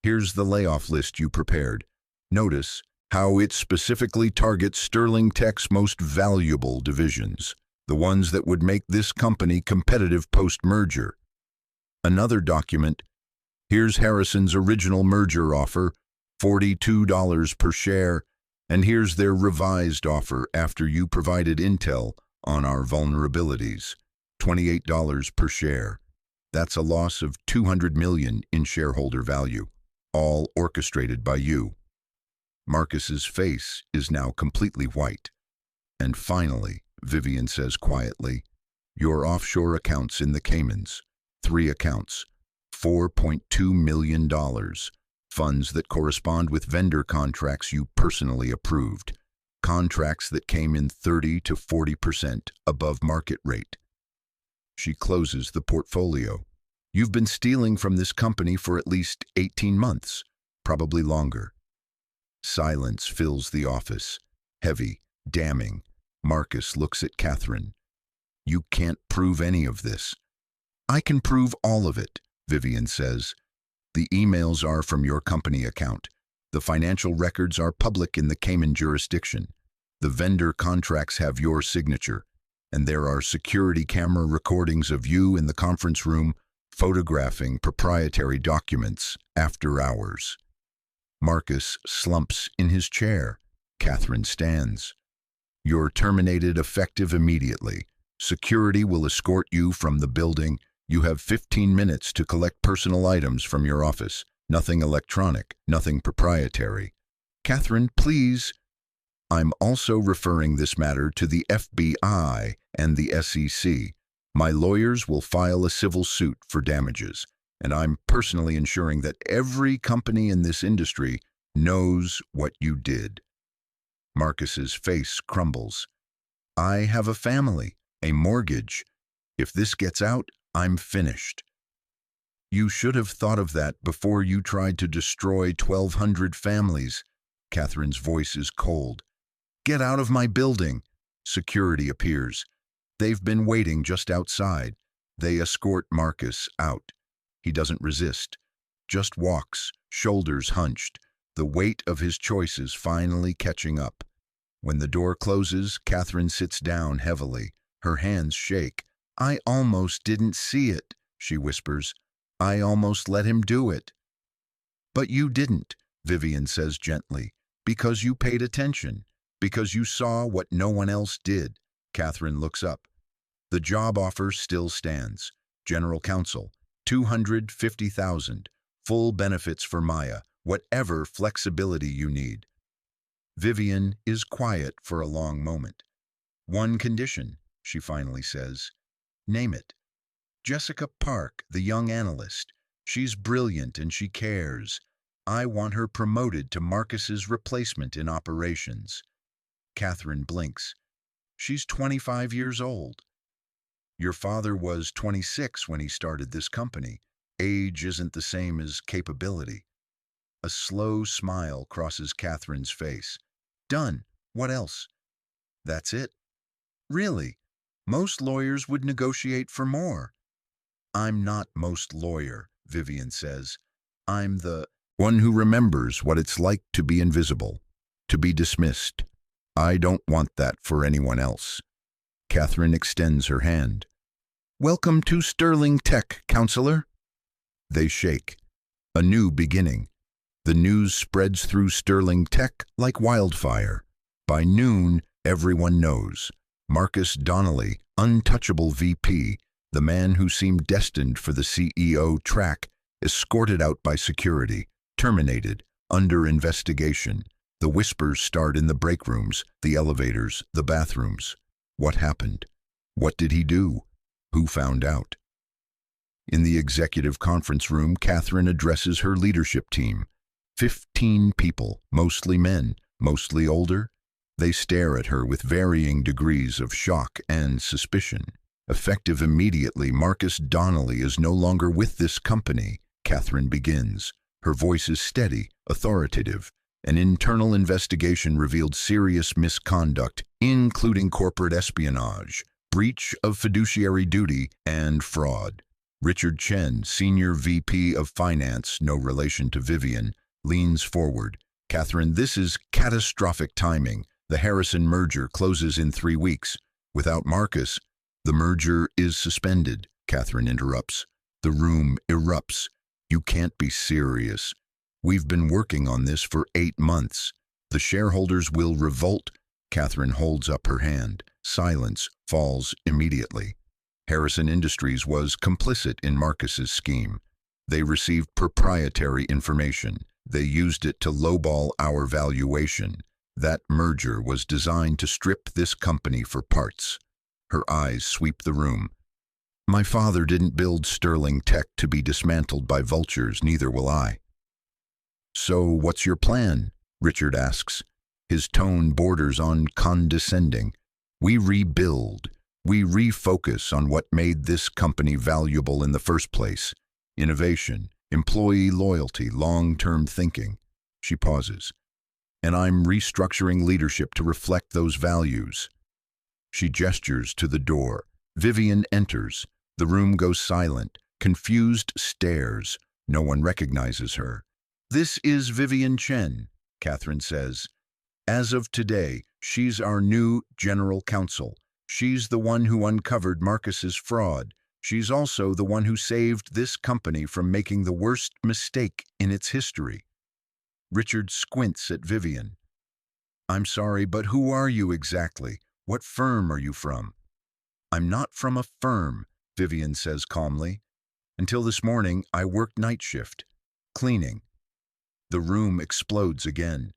Here's the layoff list you prepared. Notice how it specifically targets Sterling Tech's most valuable divisions, the ones that would make this company competitive post-merger. Another document. Here's Harrison's original merger offer, $42 per share, and here's their revised offer after you provided intel on our vulnerabilities, $28 per share. That's a loss of $200 million in shareholder value, all orchestrated by you. Marcus's face is now completely white. And finally, Vivian says quietly, your offshore accounts in the Caymans, 3 accounts, $4.2 million, funds that correspond with vendor contracts you personally approved, contracts that came in 30 to 40% above market rate. She closes the portfolio. You've been stealing from this company for at least 18 months, probably longer. Silence fills the office, heavy, damning. Marcus looks at Catherine. You can't prove any of this. I can prove all of it, Vivian says. The emails are from your company account. The financial records are public in the Cayman jurisdiction. The vendor contracts have your signature, and there are security camera recordings of you in the conference room photographing proprietary documents after hours. Marcus slumps in his chair. Catherine stands. You're terminated effective immediately. Security will escort you from the building. You have 15 minutes to collect personal items from your office. Nothing electronic, nothing proprietary. Catherine, please. I'm also referring this matter to the FBI and the SEC. My lawyers will file a civil suit for damages, and I'm personally ensuring that every company in this industry knows what you did. Marcus's face crumbles. I have a family, a mortgage. If this gets out, I'm finished. You should have thought of that before you tried to destroy 1,200 families. Catherine's voice is cold. Get out of my building. Security appears. They've been waiting just outside. They escort Marcus out. He doesn't resist, just walks, shoulders hunched, the weight of his choices finally catching up. When the door closes, Catherine sits down heavily. Her hands shake. I almost didn't see it, she whispers. I almost let him do it. But you didn't, Vivian says gently, because you paid attention, because you saw what no one else did. Catherine looks up. The job offer still stands. General Counsel, $250,000, full benefits for Maya, whatever flexibility you need. Vivian is quiet for a long moment. One condition, she finally says. Name it. Jessica Park, the young analyst. She's brilliant and she cares. I want her promoted to Marcus's replacement in operations. Catherine blinks. She's 25 years old. Your father was 26 when he started this company. Age isn't the same as capability. A slow smile crosses Catherine's face. Done. What else? That's it. Really? Most lawyers would negotiate for more. I'm not most lawyer, Vivian says. I'm the one who remembers what it's like to be invisible, to be dismissed. I don't want that for anyone else. Catherine extends her hand. Welcome to Sterling Tech, counselor. They shake. A new beginning. The news spreads through Sterling Tech like wildfire. By noon, everyone knows. Marcus Donnelly, untouchable VP, the man who seemed destined for the CEO track, escorted out by security, terminated, under investigation. The whispers start in the break rooms, the elevators, the bathrooms. What happened? What did he do? Who found out? In the executive conference room, Catherine addresses her leadership team. 15 people, mostly men, mostly older. They stare at her with varying degrees of shock and suspicion. Effective immediately, Marcus Donnelly is no longer with this company. Catherine begins. Her voice is steady, authoritative. An internal investigation revealed serious misconduct, including corporate espionage, breach of fiduciary duty, and fraud. Richard Chen, Senior VP of Finance, no relation to Vivian, leans forward. Catherine, this is catastrophic timing. The Harrison merger closes in 3 weeks. Without Marcus, the merger is suspended. Catherine interrupts. The room erupts. You can't be serious. We've been working on this for 8 months. The shareholders will revolt. Catherine holds up her hand. Silence falls immediately. Harrison Industries was complicit in Marcus's scheme. They received proprietary information. They used it to lowball our valuation. That merger was designed to strip this company for parts. Her eyes sweep the room. My father didn't build Sterling Tech to be dismantled by vultures, neither will I. So what's your plan? Richard asks. His tone borders on condescending. We rebuild. We refocus on what made this company valuable in the first place. Innovation, employee loyalty, long-term thinking. She pauses. And I'm restructuring leadership to reflect those values. She gestures to the door. Vivian enters. The room goes silent. Confused stares. No one recognizes her. This is Vivian Chen, Catherine says. As of today, she's our new general counsel. She's the one who uncovered Marcus's fraud. She's also the one who saved this company from making the worst mistake in its history. Richard squints at Vivian. I'm sorry, but who are you exactly? What firm are you from? I'm not from a firm, Vivian says calmly. Until this morning, I worked night shift, cleaning. The room explodes again.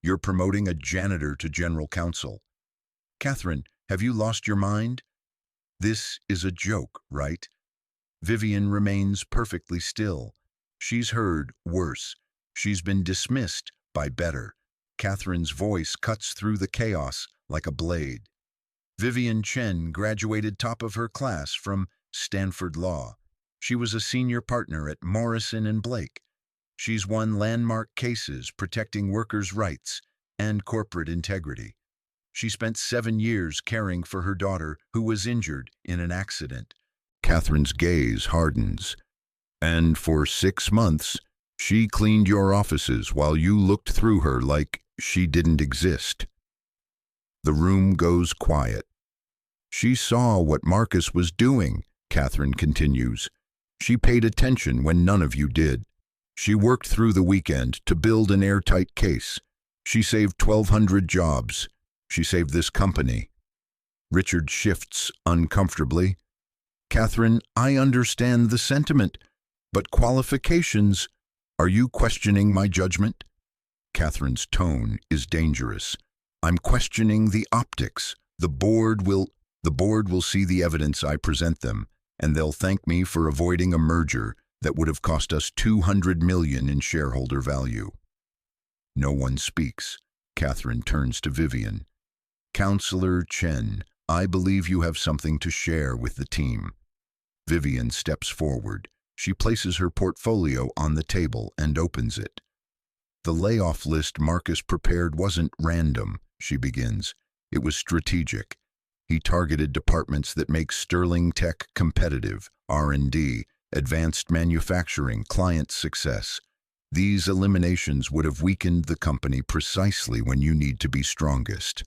You're promoting a janitor to general counsel. Catherine, have you lost your mind? This is a joke, right? Vivian remains perfectly still. She's heard worse. She's been dismissed by better. Catherine's voice cuts through the chaos like a blade. Vivian Chen graduated top of her class from Stanford Law. She was a senior partner at Morrison and Blake. She's won landmark cases protecting workers' rights and corporate integrity. She spent 7 years caring for her daughter who was injured in an accident. Catherine's gaze hardens. And for 6 months, she cleaned your offices while you looked through her like she didn't exist. The room goes quiet. She saw what Marcus was doing, Catherine continues. She paid attention when none of you did. She worked through the weekend to build an airtight case. She saved 1,200 jobs. She saved this company. Richard shifts uncomfortably. Catherine, I understand the sentiment, but qualifications, are you questioning my judgment? Catherine's tone is dangerous. I'm questioning the optics. The board will see the evidence I present them, and they'll thank me for avoiding a merger that would have cost us $200 million in shareholder value. No one speaks. Catherine turns to Vivian. Counselor Chen, I believe you have something to share with the team. Vivian steps forward. She places her portfolio on the table and opens it. The layoff list Marcus prepared wasn't random, she begins. It was strategic. He targeted departments that make Sterling Tech competitive, R&D, advanced manufacturing, client success. These eliminations would have weakened the company precisely when you need to be strongest.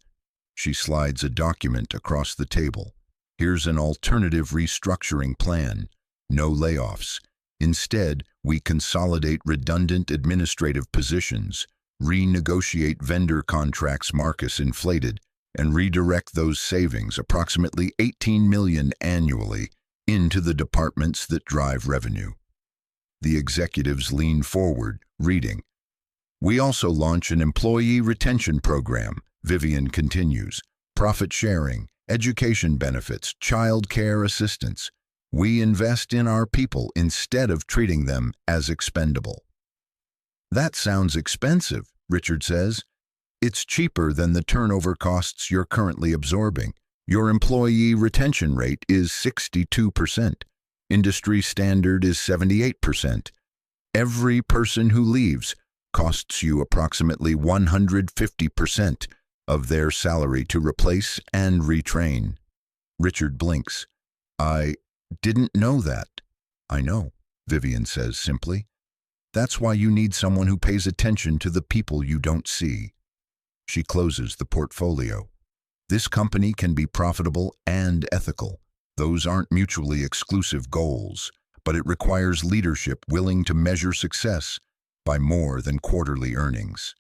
She slides a document across the table. Here's an alternative restructuring plan. No layoffs. Instead, we consolidate redundant administrative positions, renegotiate vendor contracts Marcus inflated, and redirect those savings, approximately $18 million annually, into the departments that drive revenue. The executives lean forward, reading. We also launch an employee retention program, Vivian continues. Profit sharing, education benefits, child care assistance. We invest in our people instead of treating them as expendable. That sounds expensive, Richard says. It's cheaper than the turnover costs you're currently absorbing. Your employee retention rate is 62%. Industry standard is 78%. Every person who leaves costs you approximately 150% of their salary to replace and retrain. Richard blinks. I didn't know that. I know, Vivian says simply. That's why you need someone who pays attention to the people you don't see. She closes the portfolio. This company can be profitable and ethical. Those aren't mutually exclusive goals, but it requires leadership willing to measure success by more than quarterly earnings.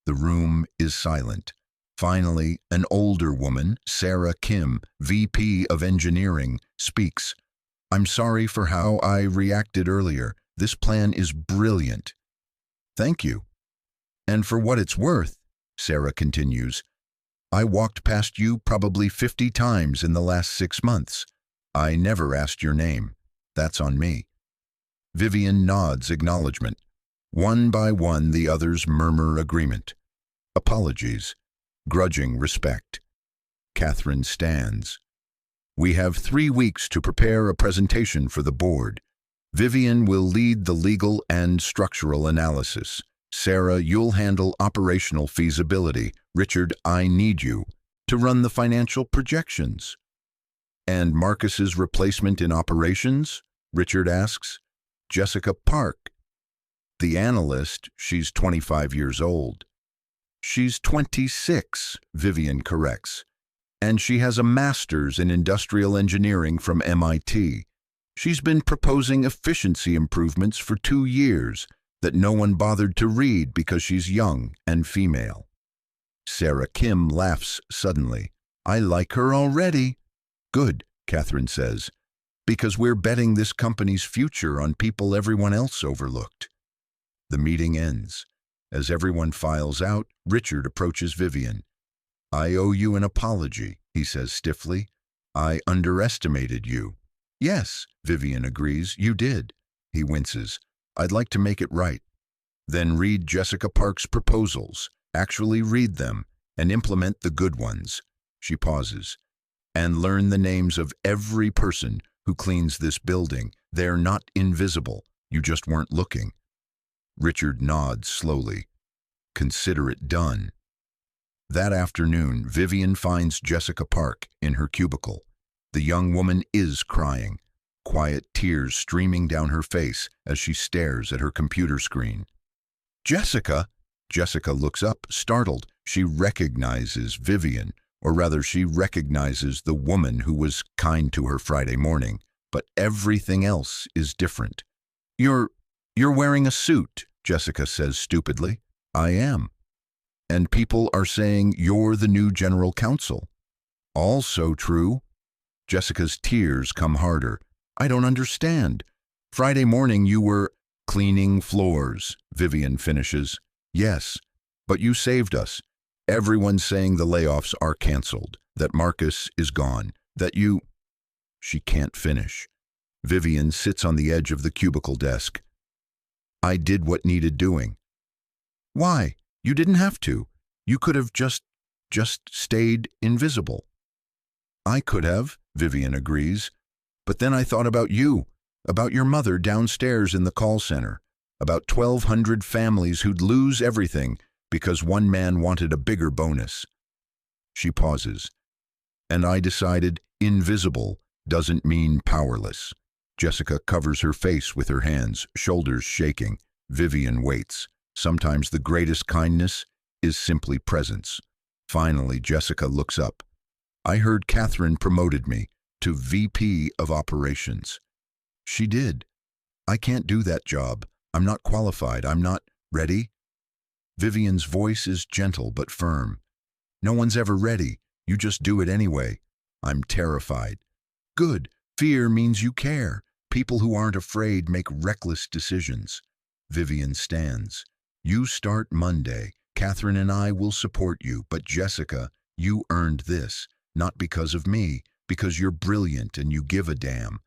The room is silent. Finally, an older woman, Sarah Kim, VP of Engineering, speaks. I'm sorry for how I reacted earlier. This plan is brilliant. Thank you. And for what it's worth, Sarah continues, I walked past you probably 50 times in the last 6 months. I never asked your name. That's on me. Vivian nods acknowledgement. One by one, the others murmur agreement. Apologies. Grudging respect. Catherine stands. We have 3 weeks to prepare a presentation for the board. Vivian will lead the legal and structural analysis. Sarah, you'll handle operational feasibility. Richard, I need you to run the financial projections. And Marcus's replacement in operations? Richard asks. Jessica Park. The analyst, she's 25 years old. She's 26, Vivian corrects. And she has a master's in industrial engineering from MIT. She's been proposing efficiency improvements for 2 years that no one bothered to read because she's young and female. Sarah Kim laughs suddenly. I like her already. Good, Catherine says, because we're betting this company's future on people everyone else overlooked. The meeting ends. As everyone files out, Richard approaches Vivian. I owe you an apology, he says stiffly. I underestimated you. Yes, Vivian agrees, you did. He winces. I'd like to make it right. Then read Jessica Park's proposals. Actually read them and implement the good ones. She pauses. And learn the names of every person who cleans this building. They're not invisible. You just weren't looking. Richard nods slowly. Consider it done. That afternoon, Vivian finds Jessica Park in her cubicle. The young woman is crying, quiet tears streaming down her face as she stares at her computer screen. Jessica? Jessica looks up, startled. She recognizes Vivian, or rather she recognizes the woman who was kind to her Friday morning, but everything else is different. You're wearing a suit, Jessica says stupidly. I am. And people are saying you're the new general counsel. Also true. Jessica's tears come harder. I don't understand. Friday morning you were cleaning floors, Vivian finishes. Yes, but you saved us. Everyone's saying the layoffs are canceled, that Marcus is gone, that you... She can't finish. Vivian sits on the edge of the cubicle desk. I did what needed doing. Why? You didn't have to. You could have just stayed invisible. I could have, Vivian agrees. But then I thought about you, about your mother downstairs in the call center, about 1,200 families who'd lose everything because one man wanted a bigger bonus. She pauses. And I decided invisible doesn't mean powerless. Jessica covers her face with her hands, shoulders shaking. Vivian waits. Sometimes the greatest kindness is simply presence. Finally, Jessica looks up. I heard Catherine promoted me to VP of Operations. She did. I can't do that job. I'm not qualified. I'm not ready. Vivian's voice is gentle but firm. No one's ever ready. You just do it anyway. I'm terrified. Good. Fear means you care. People who aren't afraid make reckless decisions. Vivian stands. You start Monday. Catherine and I will support you, but Jessica, you earned this, not because of me, because you're brilliant and you give a damn.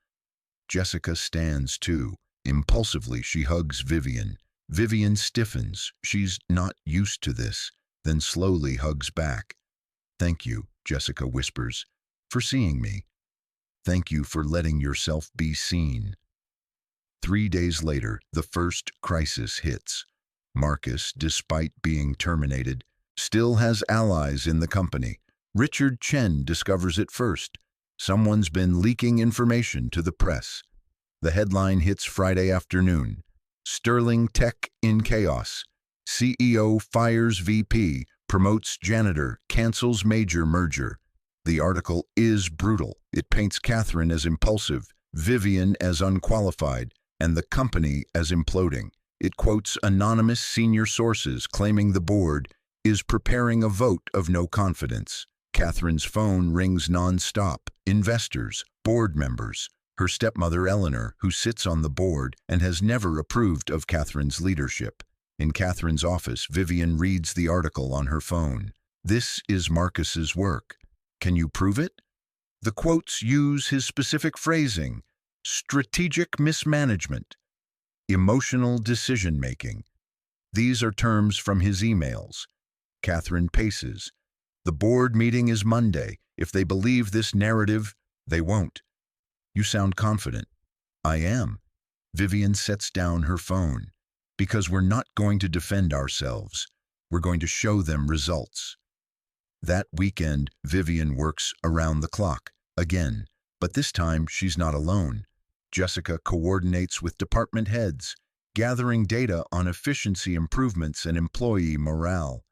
Jessica stands too. Impulsively, she hugs Vivian. Vivian stiffens. She's not used to this, then slowly hugs back. Thank you, Jessica whispers, for seeing me. Thank you for letting yourself be seen. 3 days later, the first crisis hits. Marcus, despite being terminated, still has allies in the company. Richard Chen discovers it first. Someone's been leaking information to the press. The headline hits Friday afternoon. Sterling Tech in chaos. CEO fires VP, promotes janitor, cancels major merger. The article is brutal. It paints Catherine as impulsive, Vivian as unqualified, and the company as imploding. It quotes anonymous senior sources claiming the board is preparing a vote of no confidence. Catherine's phone rings non-stop. Investors, board members, her stepmother Eleanor, who sits on the board and has never approved of Catherine's leadership. In Catherine's office, Vivian reads the article on her phone. This is Marcus's work. Can you prove it? The quotes use his specific phrasing: strategic mismanagement, emotional decision-making. These are terms from his emails. Catherine paces. The board meeting is Monday. If they believe this narrative, they won't. You sound confident. I am. Vivian sets down her phone. Because we're not going to defend ourselves. We're going to show them results. That weekend, Vivian works around the clock, again, but this time she's not alone. Jessica coordinates with department heads, gathering data on efficiency improvements and employee morale.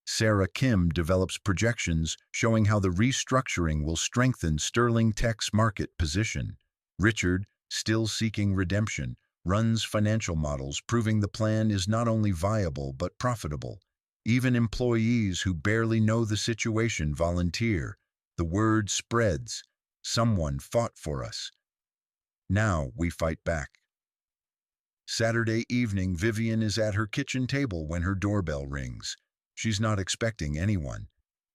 Sarah Kim develops projections showing how the restructuring will strengthen Sterling Tech's market position. Richard, still seeking redemption, runs financial models proving the plan is not only viable but profitable. Even employees who barely know the situation volunteer. The word spreads. Someone fought for us. Now we fight back. Saturday evening, Vivian is at her kitchen table when her doorbell rings. She's not expecting anyone.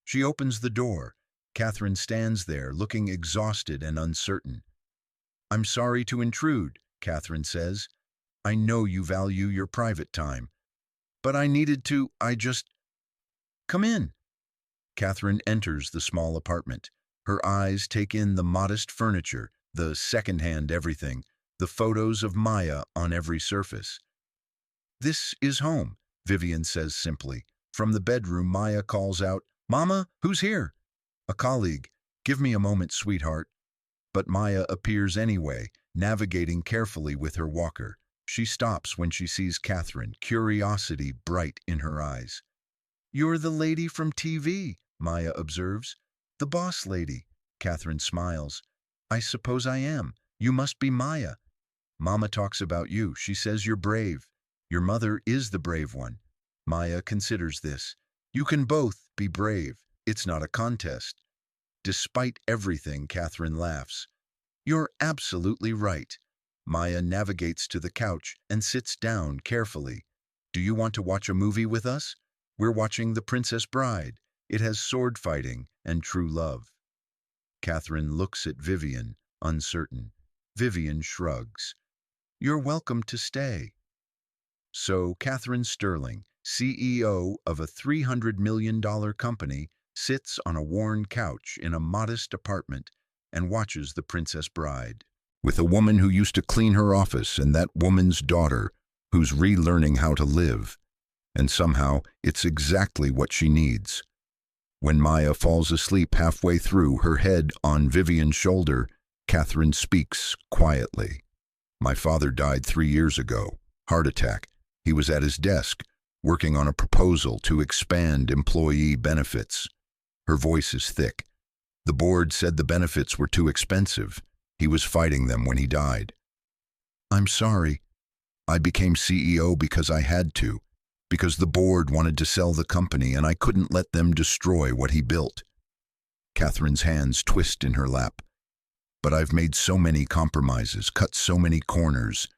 She opens the door. Catherine stands there, looking exhausted and uncertain. "I'm sorry to intrude," Catherine says. "I know you value your private time. But I just—" "Come in." Catherine enters the small apartment. Her eyes take in the modest furniture, the second-hand everything, the photos of Maya on every surface. "This is home," Vivian says simply. From the bedroom, Maya calls out, "Mama, who's here?" "A colleague. Give me a moment, sweetheart." But Maya appears anyway, navigating carefully with her walker. She stops when she sees Catherine, curiosity bright in her eyes. "You're the lady from TV," Maya observes. "The boss lady." Catherine smiles. "I suppose I am. You must be Maya." "Mama talks about you. She says you're brave. Your mother is the brave one." Maya considers this. "You can both be brave. It's not a contest." Despite everything, Catherine laughs. "You're absolutely right." Maya navigates to the couch and sits down carefully. "Do you want to watch a movie with us? We're watching The Princess Bride. It has sword fighting and true love." Catherine looks at Vivian, uncertain. Vivian shrugs. "You're welcome to stay." So Catherine Sterling, CEO of a $300 million company, sits on a worn couch in a modest apartment and watches The Princess Bride. With a woman who used to clean her office and that woman's daughter who's relearning how to live. And somehow it's exactly what she needs. When Maya falls asleep halfway through, her head on Vivian's shoulder, Catherine speaks quietly. "My father died 3 years ago. Heart attack. He was at his desk, working on a proposal to expand employee benefits." Her voice is thick. "The board said the benefits were too expensive. He was fighting them when he died." "I'm sorry. I became CEO because I had to, because the board wanted to sell the company and I couldn't let them destroy what he built." Catherine's hands twist in her lap. "But I've made so many compromises, cut so many corners.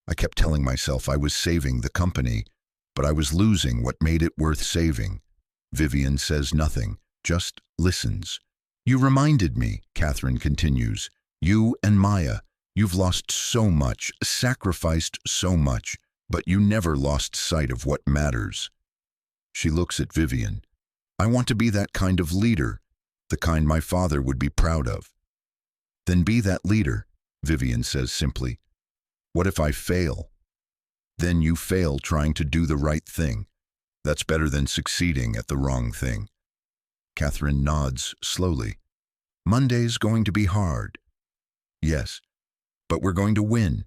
I kept telling myself I was saving the company, but I was losing what made it worth saving." Vivian says nothing, just listens. "You reminded me," Catherine continues. "You and Maya, you've lost so much, sacrificed so much, but you never lost sight of what matters." She looks at Vivian. "I want to be that kind of leader, the kind my father would be proud of." "Then be that leader," Vivian says simply. "What if I fail?" "Then you fail trying to do the right thing. That's better than succeeding at the wrong thing." Catherine nods slowly. "Monday's going to be hard." "Yes, but we're going to win."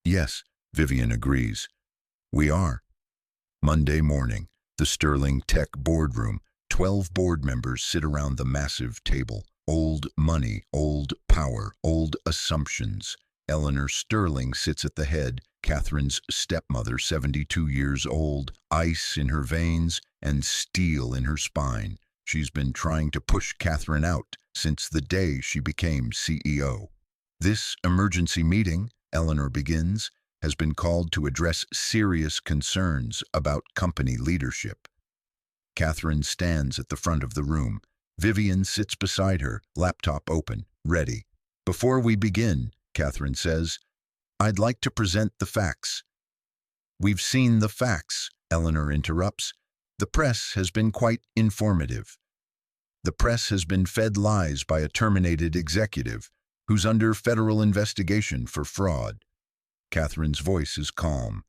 "Yes," Vivian agrees. "We are." Monday morning, the Sterling Tech boardroom. 12 board members sit around the massive table. Old money, old power, old assumptions. Eleanor Sterling sits at the head, Catherine's stepmother, 72 years old, ice in her veins and steel in her spine. She's been trying to push Catherine out since the day she became CEO. "This emergency meeting," Eleanor begins, "has been called to address serious concerns about company leadership." Catherine stands at the front of the room. Vivian sits beside her, laptop open, ready. "Before we begin," Catherine says, "I'd like to present the facts." "We've seen the facts," Eleanor interrupts. "The press has been quite informative. The press has been fed lies by a terminated executive who's under federal investigation for fraud." Catherine's voice is calm.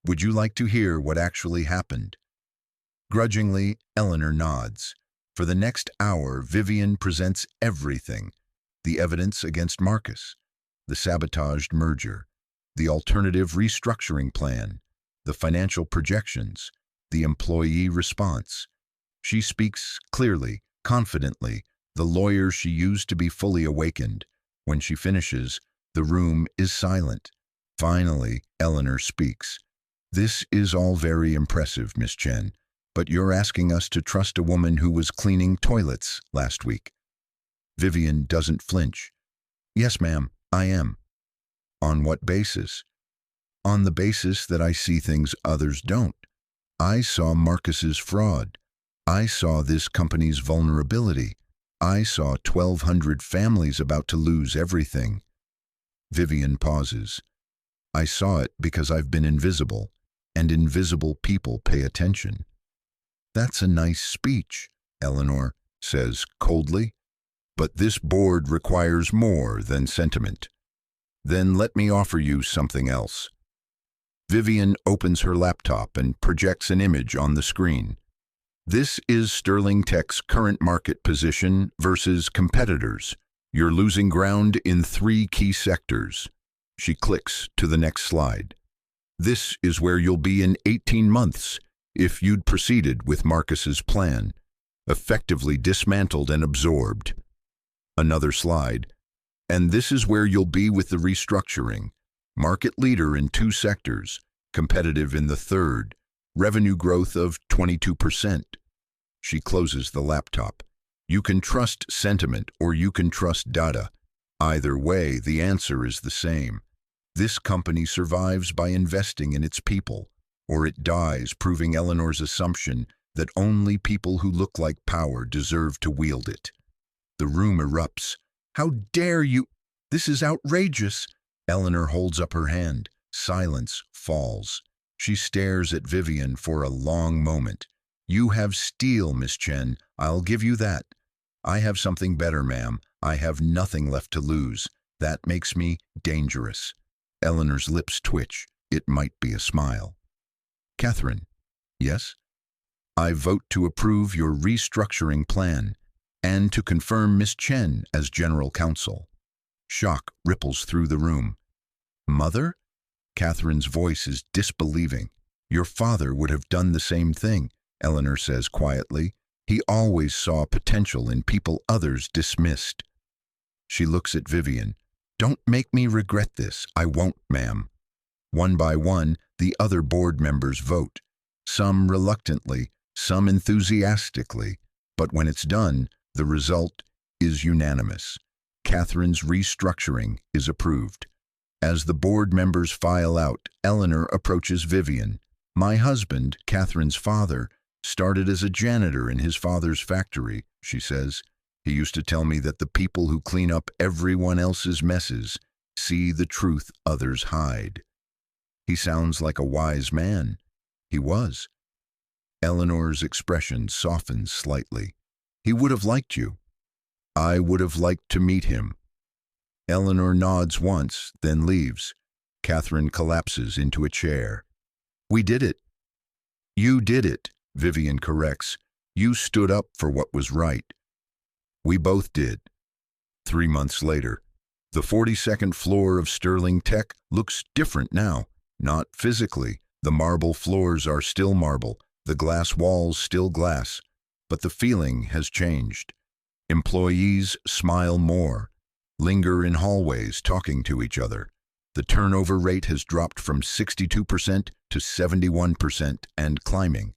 "Would you like to hear what actually happened?" Grudgingly, Eleanor nods. For the next hour, Vivian presents everything: the evidence against Marcus, the sabotaged merger, the alternative restructuring plan, the financial projections, the employee response. She speaks clearly, confidently, the lawyer she used to be fully awakened. When she finishes, the room is silent. Finally, Eleanor speaks. "This is all very impressive, Miss Chen, but you're asking us to trust a woman who was cleaning toilets last week." Vivian doesn't flinch. "Yes, ma'am, I am." "On what basis?" "On the basis that I see things others don't. I saw Marcus's fraud. I saw this company's vulnerability. I saw 1,200 families about to lose everything." Vivian pauses. "I saw it because I've been invisible, and invisible people pay attention." "That's a nice speech," Eleanor says coldly. "But this board requires more than sentiment." "Then let me offer you something else." Vivian opens her laptop and projects an image on the screen. "This is Sterling Tech's current market position versus competitors. You're losing ground in 3 key sectors." She clicks to the next slide. "This is where you'll be in 18 months if you'd proceeded with Marcus's plan, effectively dismantled and absorbed." Another slide. "And this is where you'll be with the restructuring. Market leader in 2 sectors, competitive in the third, revenue growth of 22%. She closes the laptop. "You can trust sentiment or you can trust data. Either way, the answer is the same. This company survives by investing in its people, or it dies proving Eleanor's assumption that only people who look like power deserve to wield it." The room erupts. "How dare you? This is outrageous." Eleanor holds up her hand. Silence falls. She stares at Vivian for a long moment. "You have steel, Miss Chen. I'll give you that." "I have something better, ma'am. I have nothing left to lose. That makes me dangerous." Eleanor's lips twitch. It might be a smile. "Catherine." "Yes?" "I vote to approve your restructuring plan and to confirm Miss Chen as general counsel." Shock ripples through the room. "Mother?" Catherine's voice is disbelieving. "Your father would have done the same thing," Eleanor says quietly. "He always saw potential in people others dismissed." She looks at Vivian. "Don't make me regret this." "I won't, ma'am." One by one, the other board members vote. Some reluctantly, some enthusiastically. But when it's done, the result is unanimous. Catherine's restructuring is approved. As the board members file out, Eleanor approaches Vivian. "My husband, Catherine's father, started as a janitor in his father's factory," she says. "He used to tell me that the people who clean up everyone else's messes see the truth others hide." He sounds like a wise man. He was. Eleanor's expression softens slightly. "He would have liked you." "I would have liked to meet him." Eleanor nods once, then leaves. Catherine collapses into a chair. "We did it." "You did it," Vivian corrects. "You stood up for what was right." "We both did." 3 months later. The 42nd floor of Sterling Tech looks different now. Not physically. The marble floors are still marble, the glass walls still glass. But the feeling has changed. Employees smile more, linger in hallways talking to each other. The turnover rate has dropped from 62% to 71% and climbing.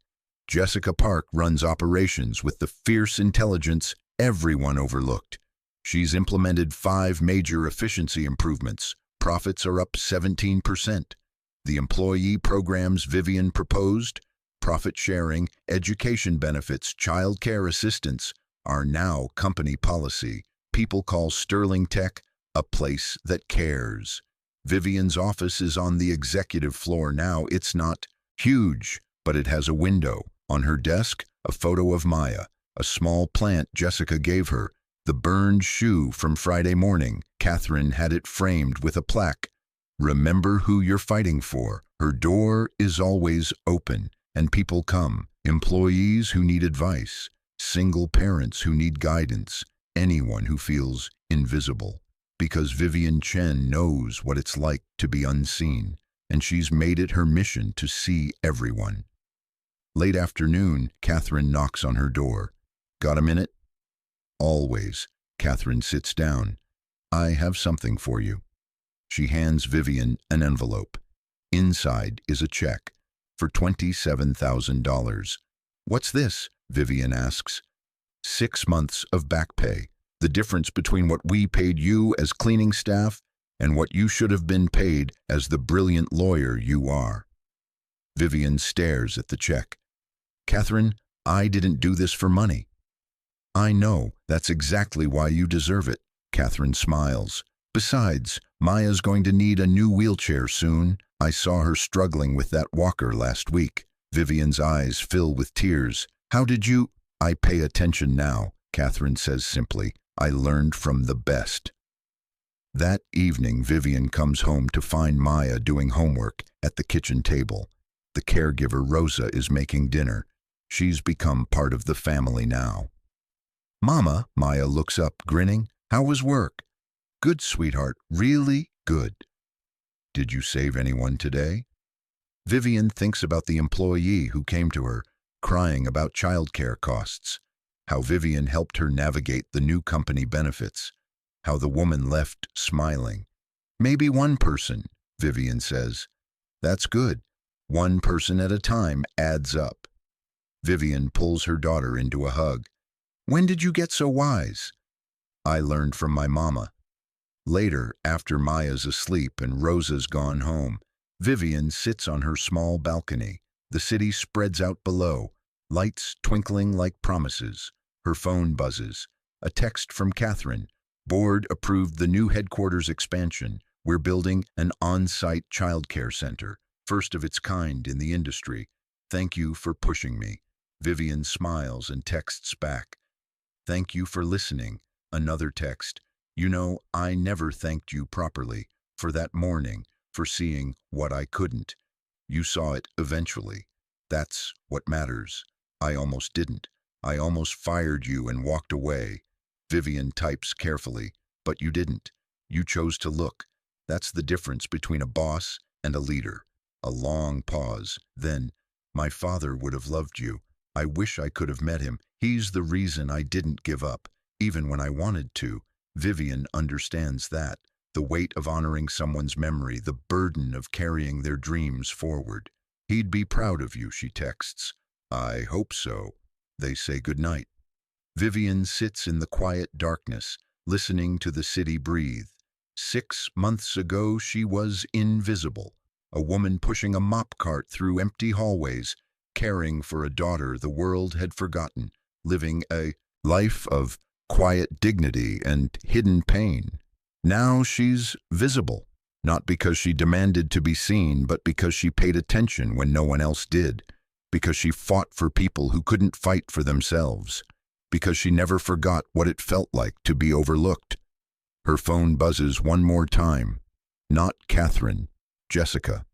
Jessica Park runs operations with the fierce intelligence everyone overlooked. She's implemented 5 major efficiency improvements. Profits are up 17%. The employee programs Vivian proposed, profit sharing, education benefits, child care assistance, are now company policy. People call Sterling Tech a place that cares. Vivian's office is on the executive floor now. It's not huge, but it has a window. On her desk, a photo of Maya, a small plant Jessica gave her, the burned shoe from Friday morning. Catherine had it framed with a plaque. "Remember who you're fighting for." Her door is always open, and people come. Employees who need advice, single parents who need guidance, anyone who feels invisible. Because Vivian Chen knows what it's like to be unseen, and she's made it her mission to see everyone. Late afternoon, Catherine knocks on her door. Got a minute? Always. Catherine sits down. I have something for you. She hands Vivian an envelope. Inside is a check for $27,000. What's this? Vivian asks. 6 months of back pay. The difference between what we paid you as cleaning staff and what you should have been paid as the brilliant lawyer you are. Vivian stares at the check. Catherine, I didn't do this for money. I know, that's exactly why you deserve it. Catherine smiles. Besides, Maya's going to need a new wheelchair soon. I saw her struggling with that walker last week. Vivian's eyes fill with tears. How did you? I pay attention now, Catherine says simply. I learned from the best. That evening, Vivian comes home to find Maya doing homework at the kitchen table. The caregiver, Rosa, is making dinner. She's become part of the family now. Mama, Maya looks up, grinning. How was work? Good, sweetheart, really good. Did you save anyone today? Vivian thinks about the employee who came to her, crying about childcare costs. How Vivian helped her navigate the new company benefits. How the woman left smiling. Maybe one person, Vivian says. That's good. One person at a time adds up. Vivian pulls her daughter into a hug. When did you get so wise? I learned from my mama. Later, after Maya's asleep and Rosa's gone home, Vivian sits on her small balcony. The city spreads out below, lights twinkling like promises. Her phone buzzes. A text from Catherine. Board approved the new headquarters expansion. We're building an on-site childcare center, first of its kind in the industry. Thank you for pushing me. Vivian smiles and texts back. Thank you for listening. Another text. You know, I never thanked you properly for that morning, for seeing what I couldn't. You saw it eventually. That's what matters. I almost didn't. I almost fired you and walked away. Vivian types carefully, but you didn't. You chose to look. That's the difference between a boss and a leader. A long pause. Then, my father would have loved you. I wish I could have met him. He's the reason I didn't give up, even when I wanted to. Vivian understands that. The weight of honoring someone's memory, the burden of carrying their dreams forward. He'd be proud of you, she texts. I hope so. They say goodnight. Vivian sits in the quiet darkness, listening to the city breathe. 6 months ago, she was invisible. A woman pushing a mop cart through empty hallways, caring for a daughter the world had forgotten, living a life of quiet dignity and hidden pain. Now she's visible, not because she demanded to be seen, but because she paid attention when no one else did, because she fought for people who couldn't fight for themselves, because she never forgot what it felt like to be overlooked. Her phone buzzes one more time. Not Catherine, Jessica.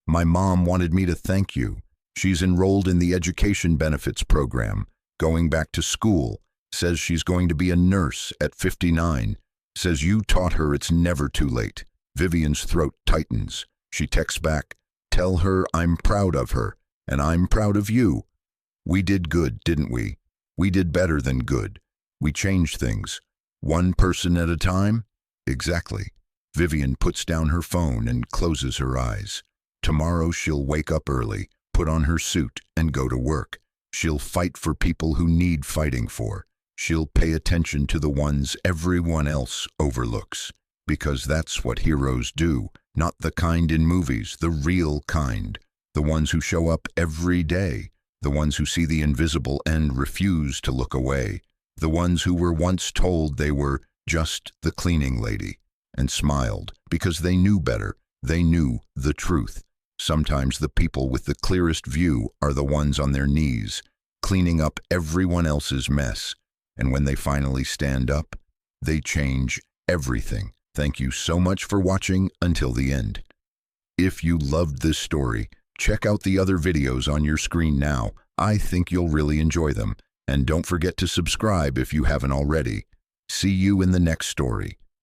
My mom wanted me to thank you. She's enrolled in the education benefits program, going back to school, says she's going to be a nurse at 59, says you taught her it's never too late. Vivian's throat tightens. She texts back, tell her I'm proud of her, and I'm proud of you. We did good, didn't we? We did better than good. We changed things. One person at a time? Exactly. Vivian puts down her phone and closes her eyes. Tomorrow she'll wake up early, put on her suit, and go to work. She'll fight for people who need fighting for. She'll pay attention to the ones everyone else overlooks. Because that's what heroes do, not the kind in movies, the real kind. The ones who show up every day. The ones who see the invisible and refuse to look away. The ones who were once told they were just the cleaning lady and smiled because they knew better. They knew the truth. Sometimes the people with the clearest view are the ones on their knees, cleaning up everyone else's mess. And when they finally stand up, they change everything. Thank you so much for watching until the end. If you loved this story, check out the other videos on your screen now. I think you'll really enjoy them. And don't forget to subscribe if you haven't already. See you in the next story.